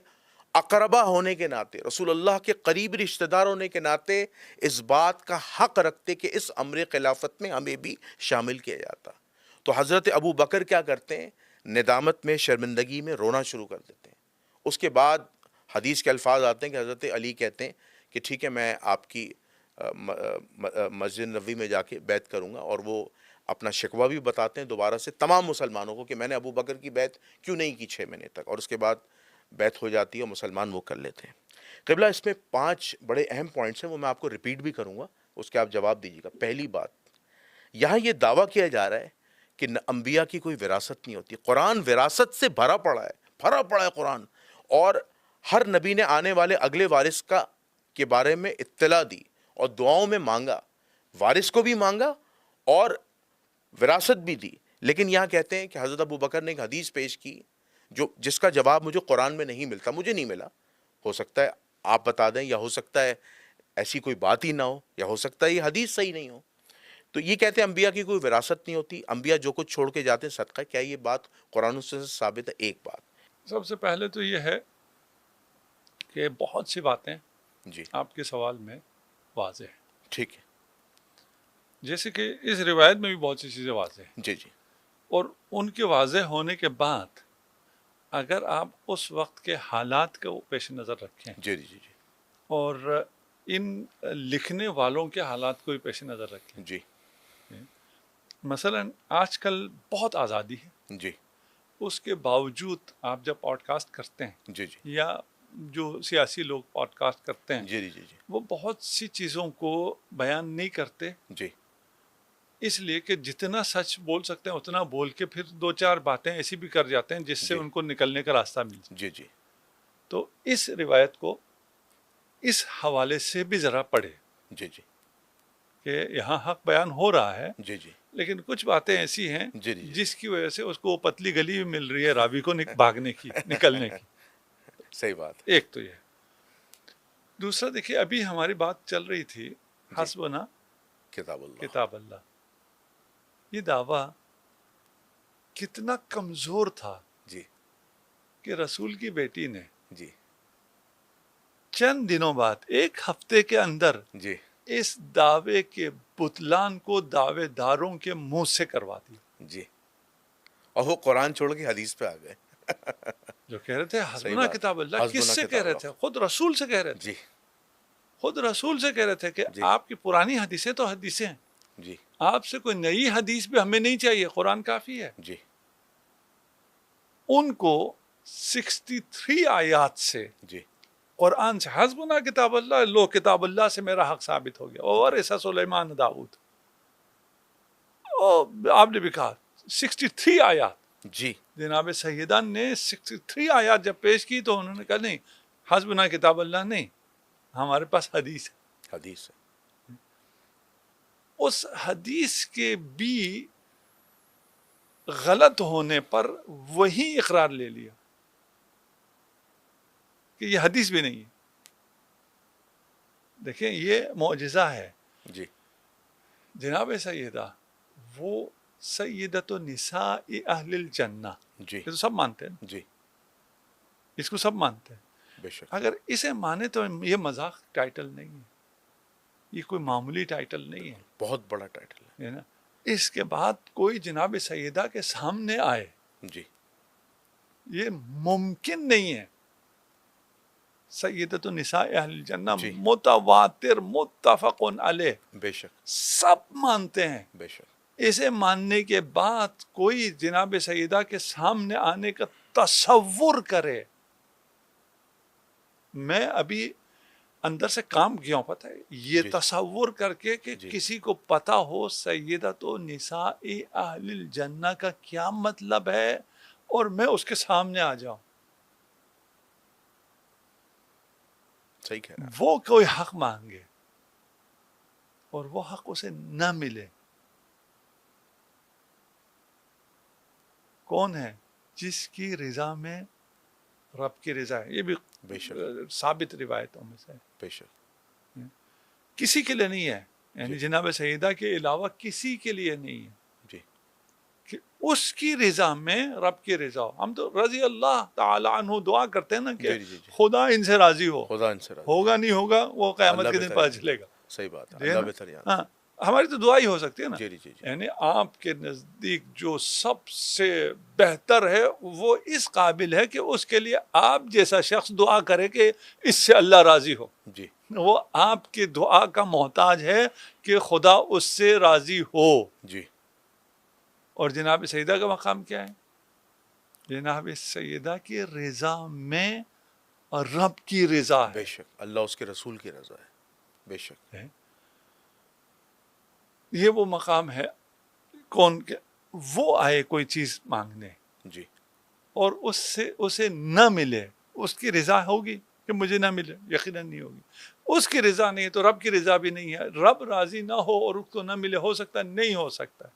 اقربا ہونے کے ناطے، رسول اللہ کے قریب رشتہ دار ہونے کے ناطے اس بات کا حق رکھتے کہ اس امر خلافت میں ہمیں بھی شامل کیا جاتا. تو حضرت ابو بکر کیا کرتے ہیں، ندامت میں، شرمندگی میں رونا شروع کر دیتے ہیں. اس کے بعد حدیث کے الفاظ آتے ہیں کہ حضرت علی کہتے ہیں کہ ٹھیک ہے، میں آپ کی مسجد نبوی میں جا کے بیعت کروں گا. اور وہ اپنا شکوہ بھی بتاتے ہیں دوبارہ سے تمام مسلمانوں کو کہ میں نے ابو بکر کی بیعت کیوں نہیں کی 6 مہینے تک. اور اس کے بعد بیعت ہو جاتی ہے، مسلمان وہ کر لیتے ہیں. قبلہ اس میں 5 بڑے اہم پوائنٹس ہیں، وہ میں آپ کو ریپیٹ بھی کروں گا، اس کے آپ جواب دیجیے گا. پہلی بات، یہاں یہ دعویٰ کیا جا رہا ہے کہ انبیاء کی کوئی وراثت نہیں ہوتی. قرآن وراثت سے بھرا پڑا ہے قرآن. اور ہر نبی نے آنے والے اگلے وارث کے بارے میں اطلاع دی اور دعاؤں میں مانگا، وارث کو بھی مانگا اور وراثت بھی دی. لیکن یہاں کہتے ہیں کہ حضرت ابو بکر نے ایک حدیث پیش کی جس کا جواب مجھے قرآن میں نہیں ملتا، مجھے نہیں ملا. ہو سکتا ہے آپ بتا دیں، یا ہو سکتا ہے ایسی کوئی بات ہی نہ ہو، یا ہو سکتا ہے یہ حدیث صحیح نہیں ہو. تو یہ کہتے ہیں انبیاء کی کوئی وراثت نہیں ہوتی، انبیاء جو کچھ چھوڑ کے جاتے ہیں صدقہ. کیا یہ بات قرآن سے ثابت ہے؟ ایک بات. سب سے پہلے تو یہ ہے کہ بہت سی باتیں جی آپ کے سوال میں واضح ہیں. ٹھیک ہے. جیسے کہ اس روایت میں بھی بہت سی چیزیں واضح ہیں، جی جی اور ان کے واضح ہونے کے بعد اگر آپ اس وقت کے حالات کو پیش نظر رکھیں جی جی جی اور ان لکھنے والوں کے حالات کو بھی پیش نظر رکھیں. جی مثلا آج کل بہت آزادی ہے، جی اس کے باوجود آپ جب پوڈ کاسٹ کرتے ہیں جی جی یا جو سیاسی لوگ پوڈ کاسٹ کرتے ہیں جی جی جی وہ بہت سی چیزوں کو بیان نہیں کرتے، جی اس لیے کہ جتنا سچ بول سکتے ہیں اتنا بول کے پھر 2-4 باتیں ایسی بھی کر جاتے ہیں جس سے جی ان کو نکلنے کا راستہ مل جائے. جی جی تو اس روایت کو اس حوالے سے بھی ذرا پڑھے جی جی کہ یہاں حق بیان ہو رہا ہے، جی جی لیکن کچھ باتیں ایسی ہیں جی جی جس کی وجہ سے اس کو وہ پتلی گلی بھی مل رہی ہے راوی کو بھاگنے کی، نکلنے کی. صحیح بات. ایک تو یہ. دوسرا دیکھیے، ابھی ہماری بات چل رہی تھی حسبنا کتاب اللہ. یہ دعویٰ کتنا کمزور تھا جی کہ رسول کی بیٹی نے جی چند دنوں بعد، 1 ہفتے کے اندر، جی اس دعوے کے بطلان کو دعوے داروں کے منہ سے کروا دی. جی اور وہ قرآن چھوڑ کے حدیث پہ آ گئے. جو کہہ رہے تھے حسبنا کتاب اللہ، کس سے کہہ رہے تھے؟ خود رسول سے کہہ رہے تھے. جی خود رسول سے کہہ رہے تھے کہ جی آپ کی پرانی حدیثیں تو حدیثیں ہیں، جی آپ سے کوئی نئی حدیث بھی ہمیں نہیں چاہیے، قرآن کافی ہے. جی ان کو 63 آیات سے، جی قرآن سے، حسبنا کتاب اللہ، لو کتاب اللہ سے میرا حق ثابت ہو گیا. اور ایسا سلیمان داؤد، آپ نے بھی کہا 63 آیات. جی جناب سیدان نے 63 آیات جب پیش کی تو انہوں نے کہا نہیں، حسبنا کتاب اللہ نہیں، ہمارے پاس حدیث ہے. حدیث ہے. اس حدیث کے بھی غلط ہونے پر وہی اقرار لے لیا کہ یہ حدیث بھی نہیں ہے. دیکھیں یہ معجزہ ہے. جی جناب سیدہ وہ سیدۃ النساء اہل الجنہ، جی یہ تو سب مانتے ہیں، جی اس کو سب مانتے ہیں. بے شک. اگر اسے مانے تو یہ مذاق ٹائٹل نہیں ہے، یہ کوئی معمولی ٹائٹل نہیں ہے، بہت بڑا ٹائٹل ہے نا. اس کے بعد کوئی جناب سیدہ کے سامنے آئے، ہے. جی یہ ممکن نہیں ہے. سیدۃ النساء اہل الجنہ جی. متواتر متفق علیہ، بے شک سب مانتے ہیں. بے شک. اسے ماننے کے بعد کوئی جناب سیدہ کے سامنے آنے کا تصور کرے. میں ابھی اندر سے کام کیا ہوں، پتہ ہے یہ جی. تصور کر کے کہ جی. کسی کو پتا ہو سیدۃ النساء اہل الجنہ کا کیا مطلب ہے اور میں اس کے سامنے آ جاؤں. صحیح کہہ رہا ہے. وہ کوئی حق مانگے اور وہ حق اسے نہ ملے. کون ہے؟ جس کی رضا میں رب کی رضا ہے. یہ بھی بے شک ثابت روایتوں میں سے ہے. بے شک. کسی کے لیے نہیں ہے، یعنی جی. جناب سیدہ کے علاوہ کسی کے لیے نہیں ہے جی کہ اس کی رضا میں رب کی رضا ہو. ہم تو رضی اللہ تعالی عنہ دعا کرتے ہیں نا کہ جی. جی. خدا ان سے راضی ہو. خدا ان سے راضی. ہوگا نہیں ہوگا وہ قیامت کے دن بہتر پتہ جانتا. چلے گا. صحیح بات ہے. جی اللہ نا؟ بہتر جانتا. ہاں ہماری تو دعا ہی ہو سکتی ہے نا. جی جی جی. یعنی آپ کے نزدیک جو سب سے بہتر ہے وہ اس قابل ہے کہ اس کے لیے آپ جیسا شخص دعا کرے کہ اس سے اللہ راضی ہو. جی وہ آپ کی دعا کا محتاج ہے کہ خدا اس سے راضی ہو. جی. اور جناب سیدہ کا مقام کیا ہے؟ جناب سیدہ کی رضا میں رب کی رضا ہے. بے شک. اللہ اس کے رسول کی رضا ہے. بے شک. یہ وہ مقام ہے کون کہ وہ آئے کوئی چیز مانگنے جی اور اس سے اسے نہ ملے، اس کی رضا ہوگی کہ مجھے نہ ملے؟ یقیناً نہیں ہوگی. اس کی رضا نہیں تو رب کی رضا بھی نہیں ہے. رب راضی نہ ہو اور اس کو نہ ملے، ہو سکتا نہیں ہو سکتا.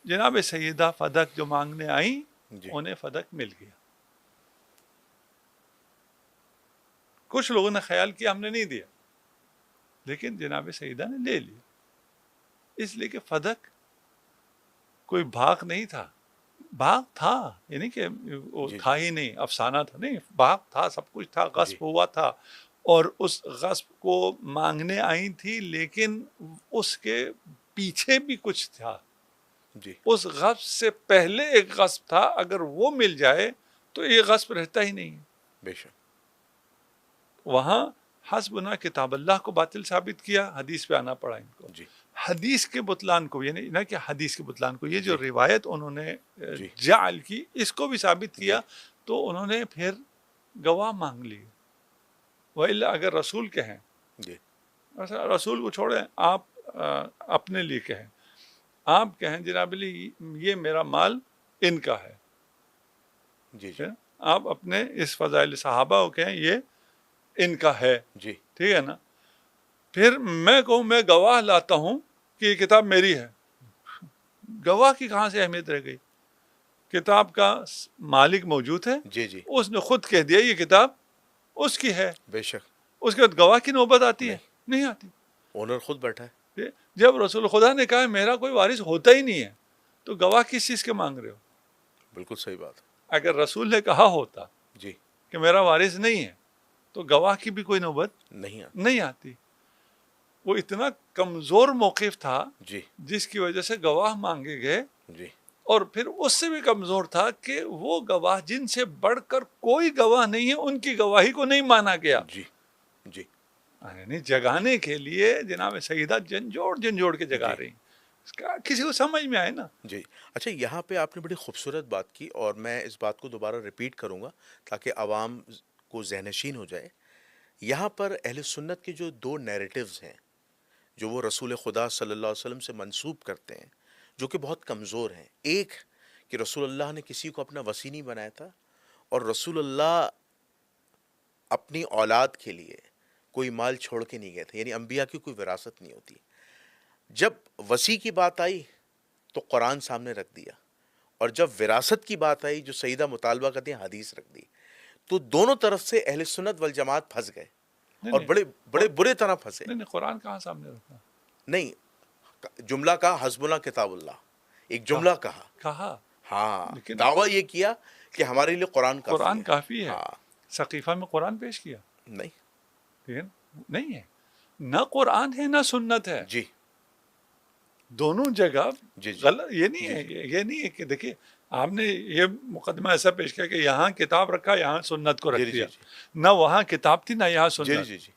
جناب سیدہ فدق جو مانگنے آئیں جی. انہیں فدق مل گیا. کچھ لوگوں نے خیال کیا ہم نے نہیں دیا، لیکن جناب سیدہ نے لے لیا. اس لیے کہ فدق کوئی باغ نہیں تھا. باغ تھا، یعنی کہ وہ جی. تھا ہی نہیں، افسانہ تھا نہیں، باغ تھا، سب کچھ تھا، جی. غصب ہوا تھا. اور اس غصب کو مانگنے آئی تھی، لیکن اس کے پیچھے بھی کچھ تھا. جی اس غصب سے پہلے ایک غصب تھا، اگر وہ مل جائے تو یہ غصب رہتا ہی نہیں. بے شک. وہاں حسبنا کتاب اللہ کو باطل ثابت کیا، حدیث پہ آنا پڑا ان کو. جی حدیث کے بطلان کو، یعنی نہ کہ حدیث کے بطلان کو، یہ جو جی. روایت انہوں نے جی. جعل کی، اس کو بھی ثابت کیا. جی. تو انہوں نے پھر گواہ مانگ لی. وَإِلَّا اگر رسول کہیں، جی رسول کو چھوڑیں، آپ اپنے لیے کہیں، آپ کہیں جناب علی یہ میرا مال ان کا ہے. جی. جی آپ اپنے اس فضائل صحابہ کو کہیں یہ ان کا ہے. جی. ٹھیک ہے نا؟ پھر میں کہوں میں گواہ لاتا ہوں کہ یہ کتاب میری ہے. گواہ کی کہاں سے اہمیت رہ گئی؟ کتاب کا مالک موجود ہے، جی. جی اس نے خود کہہ دیا یہ کتاب اس کی ہے. بے شک. اس کے بعد گواہ کی نوبت آتی ہے؟ نہیں آتی. اونر خود بیٹھا ہے. جب رسول خدا نے کہا میرا کوئی وارث ہوتا ہی نہیں ہے تو گواہ کس چیز کے مانگ رہے ہو؟ بالکل صحیح بات. اگر رسول نے کہا ہوتا جی کہ میرا وارث نہیں ہے تو گواہ کی بھی کوئی نوبت نہیں آتی. وہ اتنا کمزور موقف تھا جی جس کی وجہ سے گواہ مانگے گئے. جی. اور پھر اس سے بھی کمزور تھا کہ وہ گواہ جن سے بڑھ کر کوئی گواہ نہیں ہے ان کی گواہی کو نہیں مانا گیا. جی جی. یعنی جگانے کے لیے جناب سیدہ جھنجھوڑ کے جگا رہی. اس کا کسی کو سمجھ میں آئے نا. جی. اچھا یہاں پہ آپ نے بڑی خوبصورت بات کی اور میں اس بات کو دوبارہ ریپیٹ کروں گا تاکہ عوام کو ذہن نشین ہو جائے. یہاں پر اہل سنت کے جو دو نیریٹیوز ہیں جو وہ رسول خدا صلی اللہ علیہ وسلم سے منسوب کرتے ہیں جو کہ بہت کمزور ہیں. ایک کہ رسول اللہ نے کسی کو اپنا وصی نہیں بنایا تھا اور رسول اللہ اپنی اولاد کے لیے کوئی مال چھوڑ کے نہیں گئے تھے، یعنی انبیاء کی کوئی وراثت نہیں ہوتی. جب وصی کی بات آئی تو قرآن سامنے رکھ دیا اور جب وراثت کی بات آئی جو سیدہ مطالبہ کرتی ہیں حدیث رکھ دی. تو دونوں طرف سے اہل سنت والجماعت پھنس گئے اور بڑے برے طرح پھنسے. نہیں قرآن کہاں سامنے رکھا؟ نہیں جملہ کہا حسبنا کتاب اللہ، ایک جملہ کہا ہاں دعویٰ یہ کیا کہ ہمارے لیے قرآن کافی ہے. ہاں. سقیفہ میں قرآن پیش کیا نہیں نہیں ہے. نہ قرآن ہے نہ سنت ہے، جی دونوں جگہ جی جی غلط. یہ نہیں جی ہے، جی یہ نہیں ہے کہ دیکھیے آپ نے یہ مقدمہ ایسا پیش کیا کہ یہاں کتاب رکھا یہاں سنت کو جی رکھ جی دیا. جی نہ وہاں کتاب تھی نہ یہاں جی جی سنت. جی جی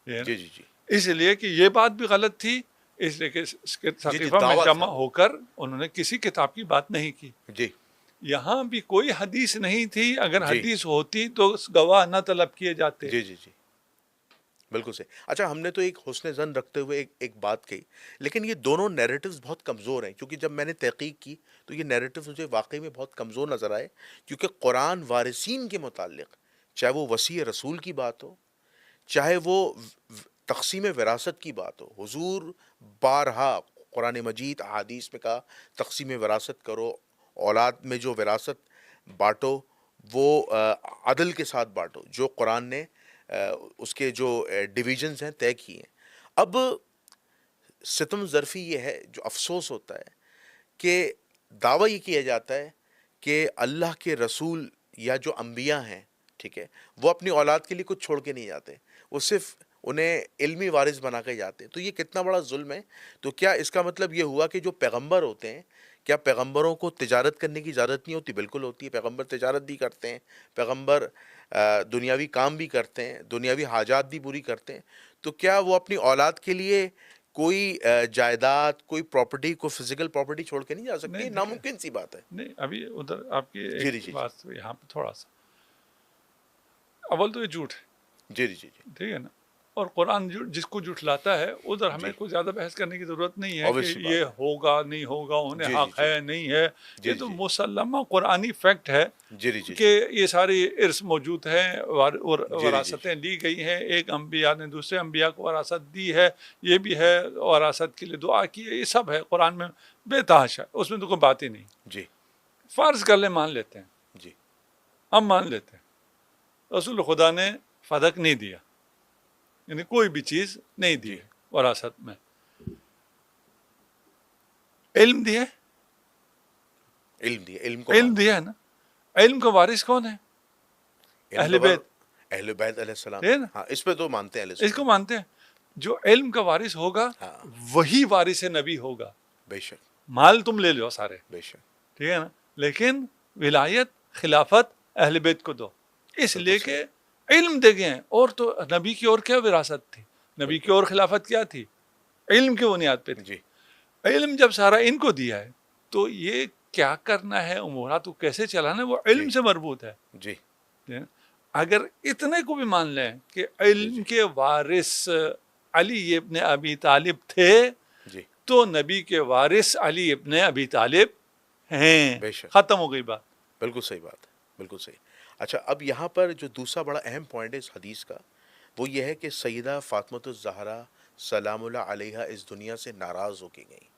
یہ ہے نا؟ جی جی جی اس لیے کہ یہ بات بھی غلط تھی، اس لیے کہ جی جی ثقیفہ میں دعویٰ جمع تھا وہ. ہو کر انہوں نے کسی کتاب کی بات نہیں کی. جی یہاں بھی کوئی حدیث نہیں تھی، اگر جی حدیث ہوتی تو گواہ نہ طلب کیے جاتے. جی جی جی بالکل صحیح. اچھا ہم نے تو ایک حسن ظن رکھتے ہوئے ایک بات کہی، لیکن یہ دونوں نیریٹوز بہت کمزور ہیں، کیونکہ جب میں نے تحقیق کی تو یہ نیریٹوز مجھے واقعی میں بہت کمزور نظر آئے. کیونکہ قرآن وارثین کے متعلق، چاہے وہ وصی رسول کی بات ہو، چاہے وہ تقسیم وراثت کی بات ہو، حضور بارہا قرآن مجید احادیث میں کہا تقسیم وراثت کرو، اولاد میں جو وراثت بانٹو وہ عدل کے ساتھ بانٹو، جو قرآن نے اس کے جو ڈویژنز ہیں طے کیے ہیں. اب ستم ظرفی یہ ہے، جو افسوس ہوتا ہے کہ دعویٰ یہ کیا جاتا ہے کہ اللہ کے رسول یا جو انبیاء ہیں، ٹھیک ہے، وہ اپنی اولاد کے لیے کچھ چھوڑ کے نہیں جاتے، وہ صرف انہیں علمی وارث بنا کے جاتے. تو یہ کتنا بڑا ظلم ہے. تو کیا اس کا مطلب یہ ہوا کہ جو پیغمبر ہوتے ہیں، کیا پیغمبروں کو تجارت کرنے کی اجازت نہیں ہوتی؟ بالکل ہوتی ہے. پیغمبر تجارت بھی کرتے ہیں، پیغمبر دنیاوی کام بھی کرتے ہیں، دنیاوی حاجات بھی پوری کرتے ہیں. تو کیا وہ اپنی اولاد کے لیے کوئی جائیداد، کوئی پراپرٹی، کوئی فزیکل پراپرٹی چھوڑ کے نہیں جا سکتی؟ نہیں یہ دیکھیں، ناممکن سی بات ہے. نہیں ابھی ادھر آپ کی جی ایک جی جی بات یہاں پہ تھوڑا سا، اول تو یہ جھوٹ ہے، جی جی جی جی ٹھیک ہے نا. اور قرآن جس کو جھٹلاتا ہے ادھر ہمیں جی کوئی زیادہ بحث کرنے کی ضرورت نہیں ہے کہ obvious سی یہ بات ہے. ہوگا نہیں ہوگا، انہیں جی جی حق جی ہے نہیں ہے. جی یہ جی تو جی مسلمہ قرآنی فیکٹ ہے جی جی جی کہ یہ ساری ارث موجود ہیں اور جی جی جی وراثتیں لی گئی ہیں. ایک انبیاء نے دوسرے انبیاء کو وراثت دی ہے، یہ بھی ہے وراثت کے لیے دعا کی ہے. یہ سب ہے قرآن میں بے تحاشا، اس میں تو کوئی بات ہی نہیں. جی فرض کر لیں مان لیتے ہیں، جی ہم مان لیتے ہیں رسول خدا نے فدق نہیں دیا، یعنی کوئی بھی چیز نہیں دی جی ہے وراثت میں. علم دیا ہے، علم دیا، علم کو علم مانتے دیا ہے نا. علم کا وارث کون ہے؟ ہیں. علم اہل کا بیت، اہل بیت علیہ السلام. ٹھیک ہے نا. ہاں اس پہ تو مانتے ہیں اہل اس کو سنت. مانتے ہیں. جو علم کا وارث ہوگا ہاں وہی وارث نبی ہوگا. بے شک مال تم لے لو سارے، بے شک ٹھیک ہے نا، لیکن ولایت خلافت اہل بیت کو دو، اس بالکل لیے صحیح. کہ علم دے گئے ہیں. اور تو نبی کی اور کیا وراثت تھی؟ نبی کی بالکل اور خلافت کیا تھی؟ علم کی بنیاد پہ تھی. جی علم جب سارا ان کو دیا ہے تو یہ کیا کرنا ہے، امورات کو کیسے چلانا ہے، وہ علم جی سے مربوط ہے. جی اگر اتنے کو بھی مان لیں کہ جی جی علم کے وارث علی ابن ابی طالب تھے جی تو نبی کے وارث علی ابن ابی طالب ہیں. بے شک ختم ہو گئی بات. بالکل صحیح بات ہے، بالکل صحیح. اچھا اب یہاں پر جو دوسرا بڑا اہم پوائنٹ ہے اس حدیث کا، وہ یہ ہے کہ سیدہ فاطمۃ الزہرا سلام اللہ علیہا اس دنیا سے ناراض ہو کے گئیں.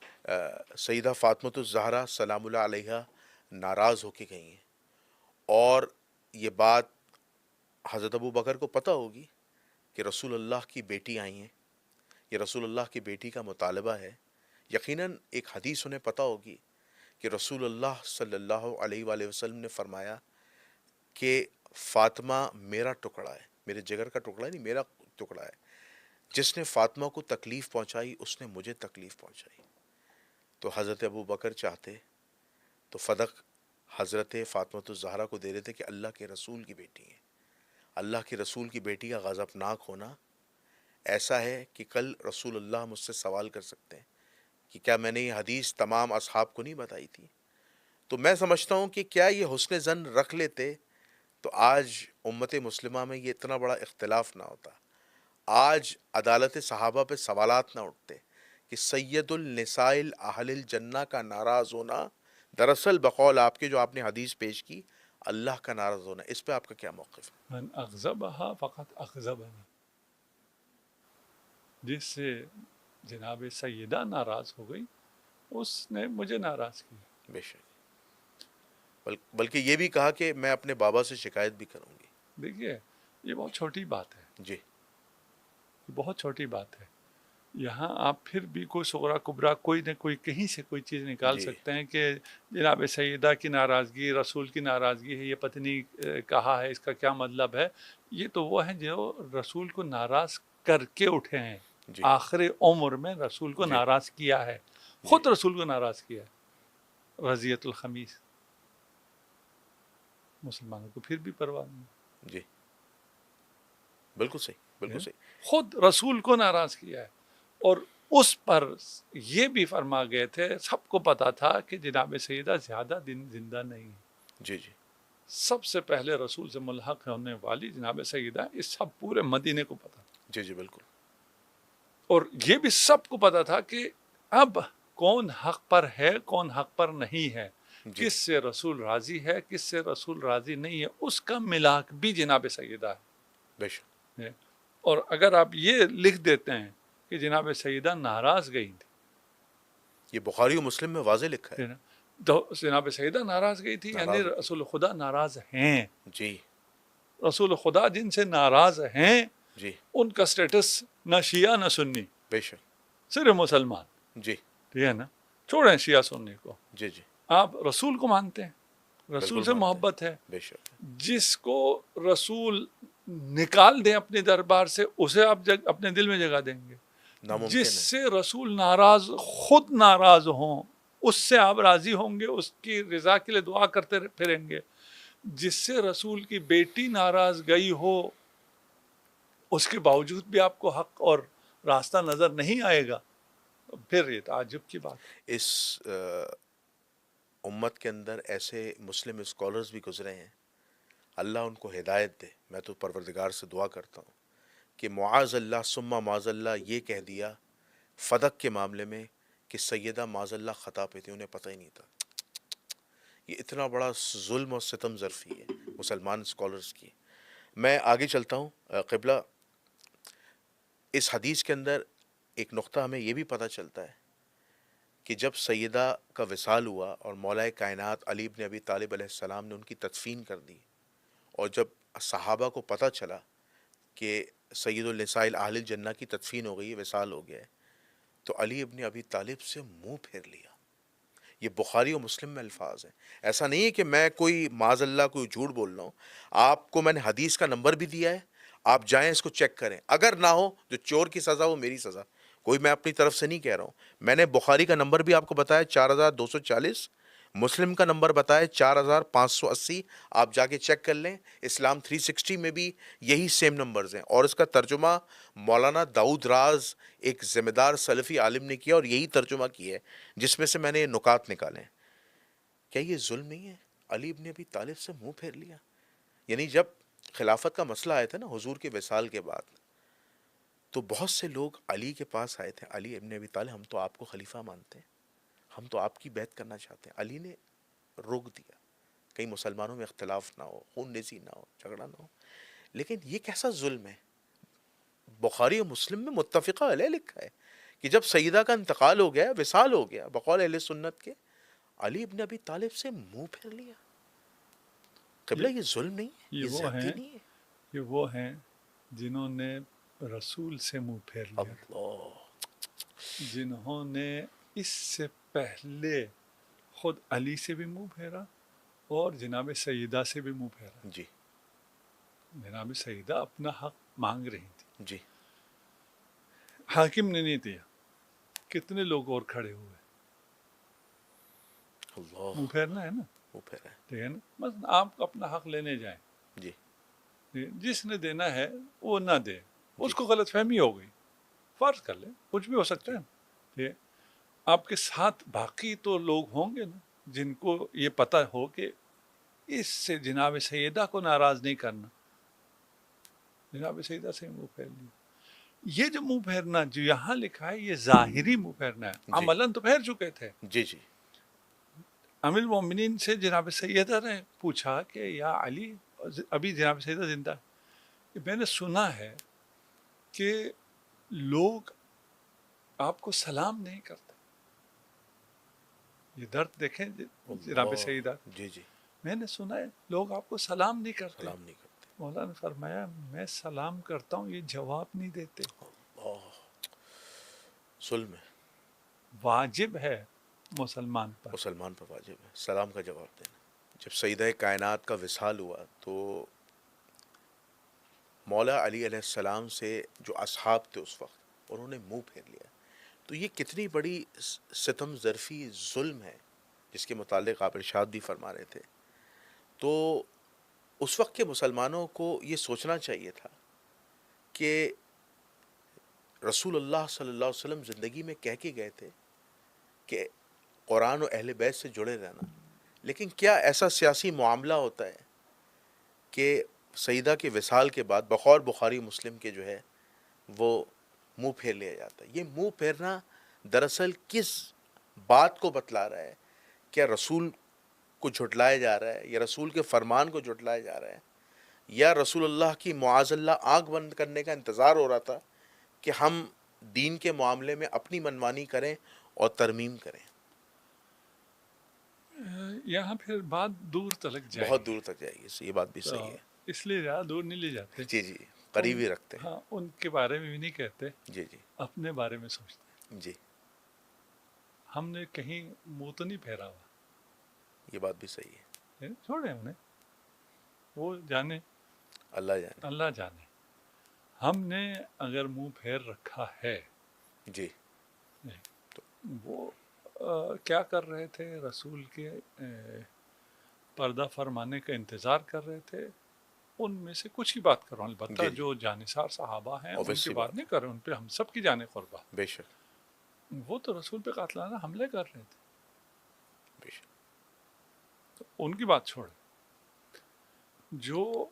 سیدہ فاطمۃ الزہرا سلام اللہ علیہا ناراض ہو کے گئی ہیں. اور یہ بات حضرت ابو بکر کو پتہ ہوگی کہ رسول اللہ کی بیٹی آئی ہیں، یہ رسول اللہ کی بیٹی کا مطالبہ ہے. یقیناً ایک حدیث انہیں پتہ ہوگی کہ رسول اللہ صلی اللہ علیہ وآلہ وسلم نے فرمایا کہ فاطمہ میرا ٹکڑا ہے، میرے جگر کا ٹکڑا ہے، نہیں میرا ٹکڑا ہے. جس نے فاطمہ کو تکلیف پہنچائی اس نے مجھے تکلیف پہنچائی. تو حضرت ابو بکر چاہتے تو فدق حضرت فاطمۃ الزہرا کو دے رہے تھے کہ اللہ کے رسول کی بیٹی ہیں. اللہ کے رسول کی بیٹی کا غضبناک ہونا ایسا ہے کہ کل رسول اللہ مجھ سے سوال کر سکتے ہیں کہ کیا میں نے یہ حدیث تمام اصحاب کو نہیں بتائی تھی. تو میں سمجھتا ہوں کہ کیا یہ حسن ظن رکھ لیتے تو آج امت مسلمہ میں یہ اتنا بڑا اختلاف نہ ہوتا، آج عدالت صحابہ پہ سوالات نہ اٹھتے کہ سید النساء اہل الجنہ کا ناراض ہونا دراصل بقول آپ کے جو آپ نے حدیث پیش کی اللہ کا ناراض ہونا. اس پہ آپ کا کیا موقف ہے؟ من اغضبها فقط اغضبنی، جس سے جناب سیدہ ناراض ہو گئی اس نے مجھے ناراض کیا. بے شک. بلکہ یہ بھی کہا کہ میں اپنے بابا سے شکایت بھی کروں گی. دیکھیے یہ بہت چھوٹی بات ہے، جی یہ بہت چھوٹی بات ہے. یہاں آپ پھر بھی کوئی صغرا کبرا کوئی نہ کوئی کہیں سے کوئی چیز نکال جی سکتے ہیں کہ جناب سیدہ کی ناراضگی رسول کی ناراضگی ہے، یہ پتنی کہا ہے، اس کا کیا مطلب ہے. یہ تو وہ ہیں جو رسول کو ناراض کر کے اٹھے ہیں. جی آخر عمر میں رسول کو جی ناراض کیا ہے, خود رسول کو ناراض کیا ہے. رضیت الخمیس. مسلمانوں کو پھر بھی پرواہ نہیں, جی بالکل صحیح بالکل صحیح. خود رسول کو ناراض کیا ہے. اور اس پر یہ بھی فرما گئے تھے, سب کو پتا تھا کہ جناب سیدہ زیادہ دن زندہ نہیں ہے. جی جی سب سے پہلے رسول سے ملحق ہونے والی جناب سیدہ, اس سب پورے مدینے کو پتا تھا. جی جی بالکل. اور یہ بھی سب کو پتا تھا کہ اب کون حق پر ہے, کون حق پر نہیں ہے, جی کس سے رسول راضی ہے, کس سے رسول راضی نہیں ہے, اس کا ملاک بھی جناب سیدہ ہے. بے شک. اور اگر آپ یہ لکھ دیتے ہیں کہ جناب سیدہ ناراض گئی تھی, یہ بخاری و مسلم میں واضح لکھا ہے. تو جناب سیدہ ناراض گئی تھی, یعنی ناراض ہوئی. رسول خدا ناراض ہیں. جی رسول خدا جن سے ناراض ہیں جی ان کا سٹیٹس نہ شیعہ نہ سنی, بے شک. صرف مسلمان. جی ٹھیک ہے نا, چھوڑیں شیعہ سنی کو, جی جی آپ رسول کو مانتے ہیں, رسول بالکل سے مانتے ہیں. محبت ہے. بے شک. جس کو رسول نکال دیں اپنے دربار سے, اسے آپ اپنے دل میں جگہ دیں گے. ناممکن جس ہے. سے رسول ناراض, خود ناراض ہوں, اس سے آپ راضی ہوں گے, اس کی رضا کے لیے دعا کرتے پھریں گے. جس سے رسول کی بیٹی ناراض گئی ہو, اس کے باوجود بھی آپ کو حق اور راستہ نظر نہیں آئے گا, پھر یہ تعجب کی بات. اس امت کے اندر ایسے مسلم اسکالرز بھی گزرے ہیں, اللہ ان کو ہدایت دے. میں تو پروردگار سے دعا کرتا ہوں کہ معاذ اللہ ثم معاذ اللہ یہ کہہ دیا فدق کے معاملے میں کہ سیدہ معاذ اللہ خطا پہ تھی, انہیں پتہ ہی نہیں تھا. یہ اتنا بڑا ظلم اور ستم ظرفی ہے مسلمان اسکالرز کی. میں آگے چلتا ہوں. قبلہ, اس حدیث کے اندر ایک نقطہ ہمیں یہ بھی پتہ چلتا ہے کہ جب سیدہ کا وصال ہوا اور مولا کائنات علی بن ابی طالب علیہ السلام نے ان کی تدفین کر دی, اور جب صحابہ کو پتہ چلا کہ سید النساء اہل الجنہ کی تدفین ہو گئی, وصال ہو گیا ہے, تو علی ابن ابی طالب سے منہ پھیر لیا. یہ بخاری و مسلم میں الفاظ ہیں. ایسا نہیں ہے کہ میں کوئی معاذ اللہ کوئی جھوٹ بول رہا ہوں. آپ کو میں نے حدیث کا نمبر بھی دیا ہے, آپ جائیں اس کو چیک کریں. اگر نہ ہو جو چور کی سزا وہ میری سزا, کوئی میں اپنی طرف سے نہیں کہہ رہا ہوں. میں نے بخاری کا نمبر بھی آپ کو بتایا 4240, مسلم کا نمبر بتایا 4580. آپ جا کے چیک کر لیں. اسلام 360 میں بھی یہی سیم نمبرز ہیں, اور اس کا ترجمہ مولانا داؤد راز ایک ذمہ دار سلفی عالم نے کیا, اور یہی ترجمہ کیا ہے جس میں سے میں نے یہ نکات نکالے ہیں. کیا یہ ظلم نہیں ہے؟ علی ابن ابی طالب سے منہ پھیر لیا. یعنی جب خلافت کا مسئلہ آیا تھا نا حضور کے وصال کے بعد, تو بہت سے لوگ علی کے پاس آئے تھے, علی ابن ابی طالب ہم تو آپ کو خلیفہ مانتے ہیں, ہم تو آپ کی بیعت کرنا چاہتے ہیں. علی نے روک دیا, کہیں مسلمانوں میں اختلاف نہ ہو, خون ریزی نہ ہو, جھگڑا نہ ہو. لیکن یہ کیسا ظلم ہے؟ بخاری و مسلم میں متفقہ علیہ لکھا ہے کہ جب سیدہ کا انتقال ہو گیا, وصال ہو گیا, بقول اہل سنت کے, علی ابن ابی طالب سے منہ پھیر لیا. قبلہ یہ ظلم نہیں ہے, یہ زیادتی نہیں ہے. یہ وہ ہیں جنہوں نے رسول سے منہ پھیر لیا, اللہ, جنہوں نے اس سے پہلے خود علی سے بھی منہ پھیرا اور جناب سیدہ سے بھی منہ پھیرا. جی جناب سیدہ اپنا حق مانگ رہی تھی, جی حاکم نے نہیں دیا, کتنے لوگ اور کھڑے ہوئے. اللہ, منہ پھیرنا ہے نا, وہ پھیرا ہے. ٹھیک ہے نا, بس آپ اپنا حق لینے جائیں, جی جس نے دینا ہے وہ نہ دے, اس جی کو غلط فہمی ہو گئی, فرض کر لیں, کچھ بھی ہو سکتا ہے. ٹھیک ہے, آپ کے ساتھ باقی تو لوگ ہوں گے نا جن کو یہ پتہ ہو کہ اس سے جناب سیدہ کو ناراض نہیں کرنا, جناب سیدہ سے منہ پھیر لیا. یہ جو منہ پھیرنا جو یہاں لکھا ہے یہ ظاہری منہ پھیرنا ہے, عملاً تو پھیر چکے تھے. جی جی امیر المومنین سے جناب سیدہ نے پوچھا کہ یا علی, ابھی جناب سیدہ زندہ ہے, کہ میں نے سنا ہے کہ لوگ آپ کو سلام نہیں کرتے. یہ درد دیکھیں جناب سیدہ, جی جی میں نے سنا ہے لوگ آپ کو سلام نہیں کرتے. سلام نہیں کرتے. مولا نے فرمایا میں سلام کرتا ہوں, یہ جواب نہیں دیتے. اللہ, ظلم ہے. واجب ہے مسلمان پر, مسلمان پر واجب ہے سلام کا جواب دینا. جب سیدہ کائنات کا وصال ہوا تو مولا علی علیہ السلام سے جو اصحاب تھے اس وقت انہوں نے منہ پھیر لیا. تو یہ کتنی بڑی ستم ظرفی ظلم ہے جس کے متعلق آپ ارشاد بھی فرما رہے تھے. تو اس وقت کے مسلمانوں کو یہ سوچنا چاہیے تھا کہ رسول اللہ صلی اللہ علیہ وسلم زندگی میں کہہ کے گئے تھے کہ قرآن و اہل بیت سے جڑے رہنا، لیکن کیا ایسا سیاسی معاملہ ہوتا ہے کہ سیدہ کے وصال کے بعد بقول بخاری مسلم کے جو ہے وہ منہ پھیر لیا جاتا ہے؟ یہ منہ پھیرنا دراصل کس بات کو بتلا رہا ہے؟ کیا رسول کو جھٹلایا جا رہا ہے، یا رسول کے فرمان کو جھٹلایا جا رہا ہے، یا رسول اللہ کی معاذ اللہ آنکھ بند کرنے کا انتظار ہو رہا تھا کہ ہم دین کے معاملے میں اپنی منمانی کریں اور ترمیم کریں؟ یہاں پھر بات دور تلک جائے بہت دور تک جائے گی. یہ بات بھی صحیح ہے. اس لیے زیادہ دور نہیں لے جاتے. جی جی، قریب ہی رکھتے ہیں. ہاں، ان کے بارے میں بھی نہیں کہتے. جی جی، اپنے بارے میں سوچتے. جی، ہم نے کہیں منہ تو نہیں پھیرا ہوا. یہ بات بھی صحیح ہے. چھوڑے انہیں، وہ جانے، اللہ جانے. اللہ جانے. ہم نے اگر منہ پھیر رکھا ہے، جی، وہ کیا کر رہے تھے؟ رسول کے پردہ فرمانے کا انتظار کر رہے تھے. ان میں سے کچھ ہی بات کر رہا ہوں، البتہ جو جانثار صحابہ ہیں ان کی بات نہیں کر رہے، ان پہ ہم سب کی جانیں قربان. بے شک. وہ تو رسول پہ قاتلانہ حملے کر رہے تھے. بے شک. تو ان کی بات چھوڑیں. جو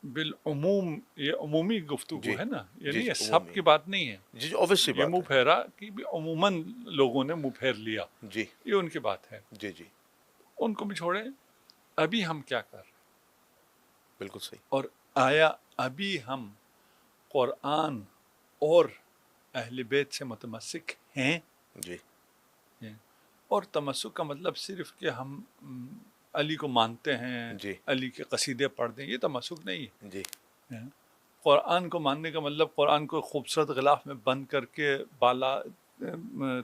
بالعموم، یہ عمومی گفتگو ہے نا، یعنی سب کی بات نہیں ہے. جی اوبیسلی یہ منہ پھیرا کہ عموماً لوگوں نے منہ پھیر لیا، جی، یہ ان کی بات ہے. جی جی، ان کو بھی چھوڑیں. ابھی ہم کیا کر رہے ہیں؟ بالکل صحیح. اور آیا ابھی ہم قرآن اور اہل بیت سے متمسک ہیں؟ جی. اور تمسک کا مطلب صرف کہ ہم علی کو مانتے ہیں، جی، علی کے قصیدے پڑھ دیں، یہ تمسک نہیں ہے. جی. قرآن کو ماننے کا مطلب قرآن کو خوبصورت غلاف میں بند کر کے بالا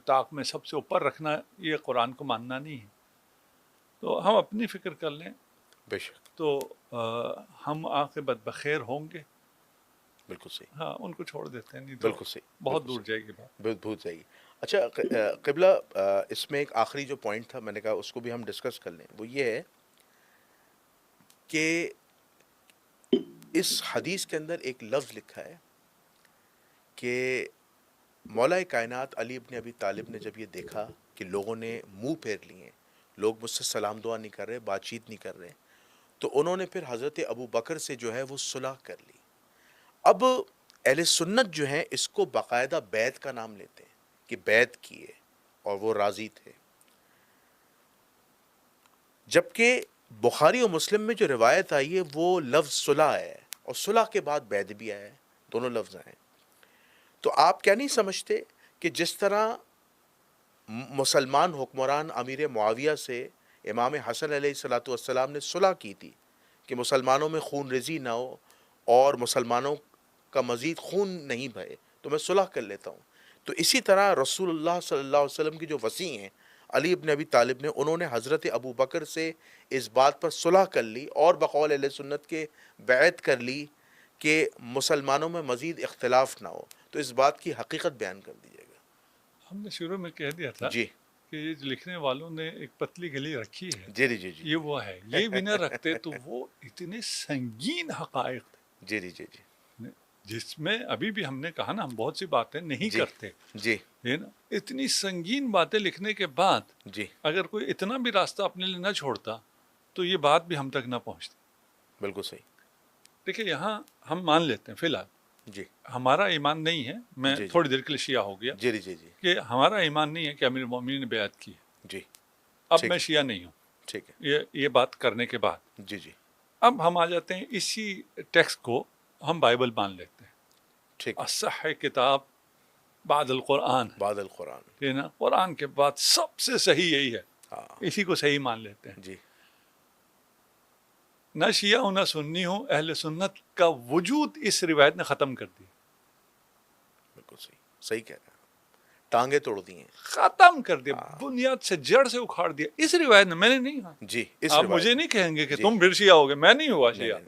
طاق میں سب سے اوپر رکھنا، یہ قرآن کو ماننا نہیں ہے. تو ہم اپنی فکر کر لیں. بے شک. تو ہم عاقبت بخیر ہوں گے. بالکل صحیح. ہاں، ان کو چھوڑ دیتے ہیں، نہیں تو بالکل صحیح، بہت دور جائے گی بات. بہت جائے گی. اچھا قبلہ، اس میں ایک آخری جو پوائنٹ تھا، میں نے کہا اس کو بھی ہم ڈسکس کر لیں. وہ یہ ہے کہ اس حدیث کے اندر ایک لفظ لکھا ہے کہ مولا کائنات علی ابن ابی طالب نے جب یہ دیکھا کہ لوگوں نے منہ پھیر لیے، لوگ مجھ سے سلام دعا نہیں کر رہے، بات چیت نہیں کر رہے، تو انہوں نے پھر حضرت ابو بکر سے جو ہے وہ صلح کر لی. اب اہل سنت جو ہیں اس کو باقاعدہ بیعت کا نام لیتے ہیں کہ بیعت کیے اور وہ راضی تھے، جبکہ بخاری و مسلم میں جو روایت آئی ہے وہ لفظ صلح ہے، اور صلح کے بعد بیعت بھی آیا ہے، دونوں لفظ ہیں. تو آپ کیا نہیں سمجھتے کہ جس طرح مسلمان حکمران امیر معاویہ سے امام حسن علیہ الصلوۃ والسلام نے صلح کی تھی کہ مسلمانوں میں خون ریزی نہ ہو اور مسلمانوں کا مزید خون نہیں بہے، تو میں صلح کر لیتا ہوں. تو اسی طرح رسول اللہ صلی اللہ علیہ وسلم کی جو وصی ہیں علی ابن ابی طالب نے، انہوں نے حضرت ابو بکر سے اس بات پر صلح کر لی اور بقول اہل سنت کے بیعت کر لی کہ مسلمانوں میں مزید اختلاف نہ ہو. تو اس بات کی حقیقت بیان کر دیجیے گا. ہم نے شروع میں کہہ دیا تھا جی کہ یہ لکھنے والوں نے ایک پتلی گلی رکھی ہے. جی جی جی یہ وہ ہے. یہ بھی نہ رکھتے تو وہ اتنے سنگین حقائق تھے جی جی جی جی جس میں ابھی بھی ہم نے کہا نا، ہم بہت سی باتیں نہیں کرتے، جی ہے نا. اتنی سنگین باتیں لکھنے کے بعد جی اگر کوئی اتنا بھی راستہ اپنے لیے نہ چھوڑتا تو یہ بات بھی ہم تک نہ پہنچتی. بالکل صحیح. دیکھیں، یہاں ہم مان لیتے ہیں فی الحال جی ہمارا ایمان نہیں ہے. میں تھوڑی دیر کے لیے شیعہ ہو گیا جی جی جی کہ ہمارا ایمان نہیں ہے کہ امیر المومنین نے بیعت کی ہے. جی اب میں شیعہ نہیں ہوں. ٹھیک ہے. یہ بات کرنے کے بعد جی جی اب ہم آ جاتے ہیں اسی ٹیکسٹ کو ہم بائبل مان لیتے ہیں. ٹھیک. اصح کتاب بعد القرآن، بعد القرآن، ہے نا. قرآن کے بعد سب سے صحیح یہی ہے. ہاں اسی کو صحیح مان لیتے ہیں. جی. نہ شیعہ ہوں نہ سنی ہوں، اہل سنت کا وجود اس روایت نے ختم کر دی. بالکل صحیح، صحیح کہہ رہے ہیں. ٹانگیں توڑ دی ہیں، ختم کر دیا، بنیاد سے جڑ سے اکھاڑ دیا اس روایت نے. میں نے نہیں کہا. جی. آپ مجھے نہیں کہیں گے کہ تم پھر شیعہ ہو گئے. میں نہیں ہوا شیعہ.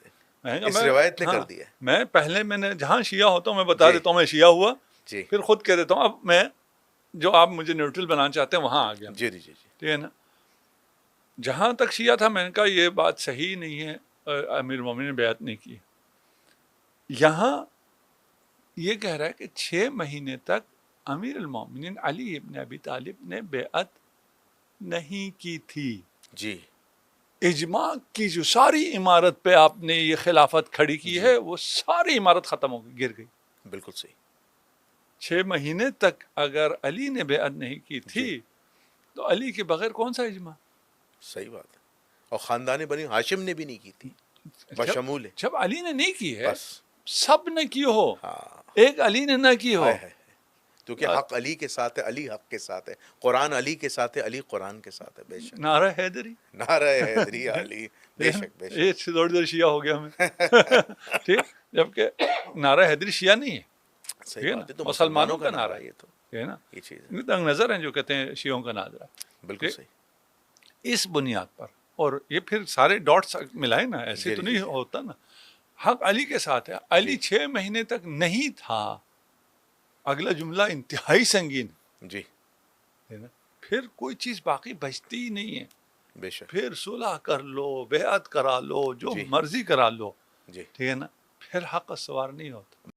اس روایت نے کر دیا ہے. میں نے جہاں شیعہ ہوتا ہوں میں بتا دیتا ہوں میں شیعہ ہوا, پھر خود کہہ دیتا ہوں اب میں جو آپ مجھے نیوٹرل بنانا چاہتے ہیں وہاں آ گیا. جی جی جی ٹھیک ہے نا. جہاں تک شیعہ تھا میں نے کہا یہ بات صحیح نہیں ہے, امیر المومنین نے بیعت نہیں کی. یہاں یہ کہہ رہا ہے کہ 6 مہینے تک امیر المومنین علی ابن ابی طالب نے بیعت نہیں کی تھی. جی. اجماع کی جو ساری عمارت پہ آپ نے یہ خلافت کھڑی کی ہے وہ ساری عمارت ختم ہو گئی, گر گئی. بالکل صحیح. 6 مہینے تک اگر علی نے بیعت نہیں کی تھی تو علی کے بغیر کون سا اجماع؟ صحیح بات ہے. اور خاندان بنی ہاشم نے بھی نہیں کی تھی بشمول. جب علی نے نہیں کی ہے بس سب نے کی ہو, ایک علی نے نہ کی ہو. کیونکہ حق علی کے ساتھ ہے, علی حق کے ساتھ ہے, قرآن علی کے ساتھ ہے, علی قرآن کے ساتھ ہے. بے شک نعرہ حیدری, نعرہ حیدری علی. بے شک بے شک. یہ تھوڑی دیر شیعہ ہو گیا ہمیں. ٹھیک, جبکہ نعرہ حیدری شیعہ نہیں ہے, صحیح بات ہے, تو مسلمانوں کا نعرہ ہے. یہ تو ہے نا, یہ چیز یہ تنگ نظر ہیں جو کہتے ہیں شیعوں کا نعرہ. بالکل صحیح. اس بنیاد پر, اور یہ پھر سارے ڈاٹس ملائے نا, ایسے تو نہیں ہوتا نا. حق علی کے ساتھ ہے, علی 6 مہینے تک نہیں تھا. اگلا جملہ انتہائی سنگین جی, پھر کوئی چیز باقی بچتی ہی نہیں ہے. بے شک. پھر صلح کر لو, بیعت کرا لو, جو مرضی کرا لو, جی, ٹھیک ہے نا, پھر حق استوار نہیں ہوتا.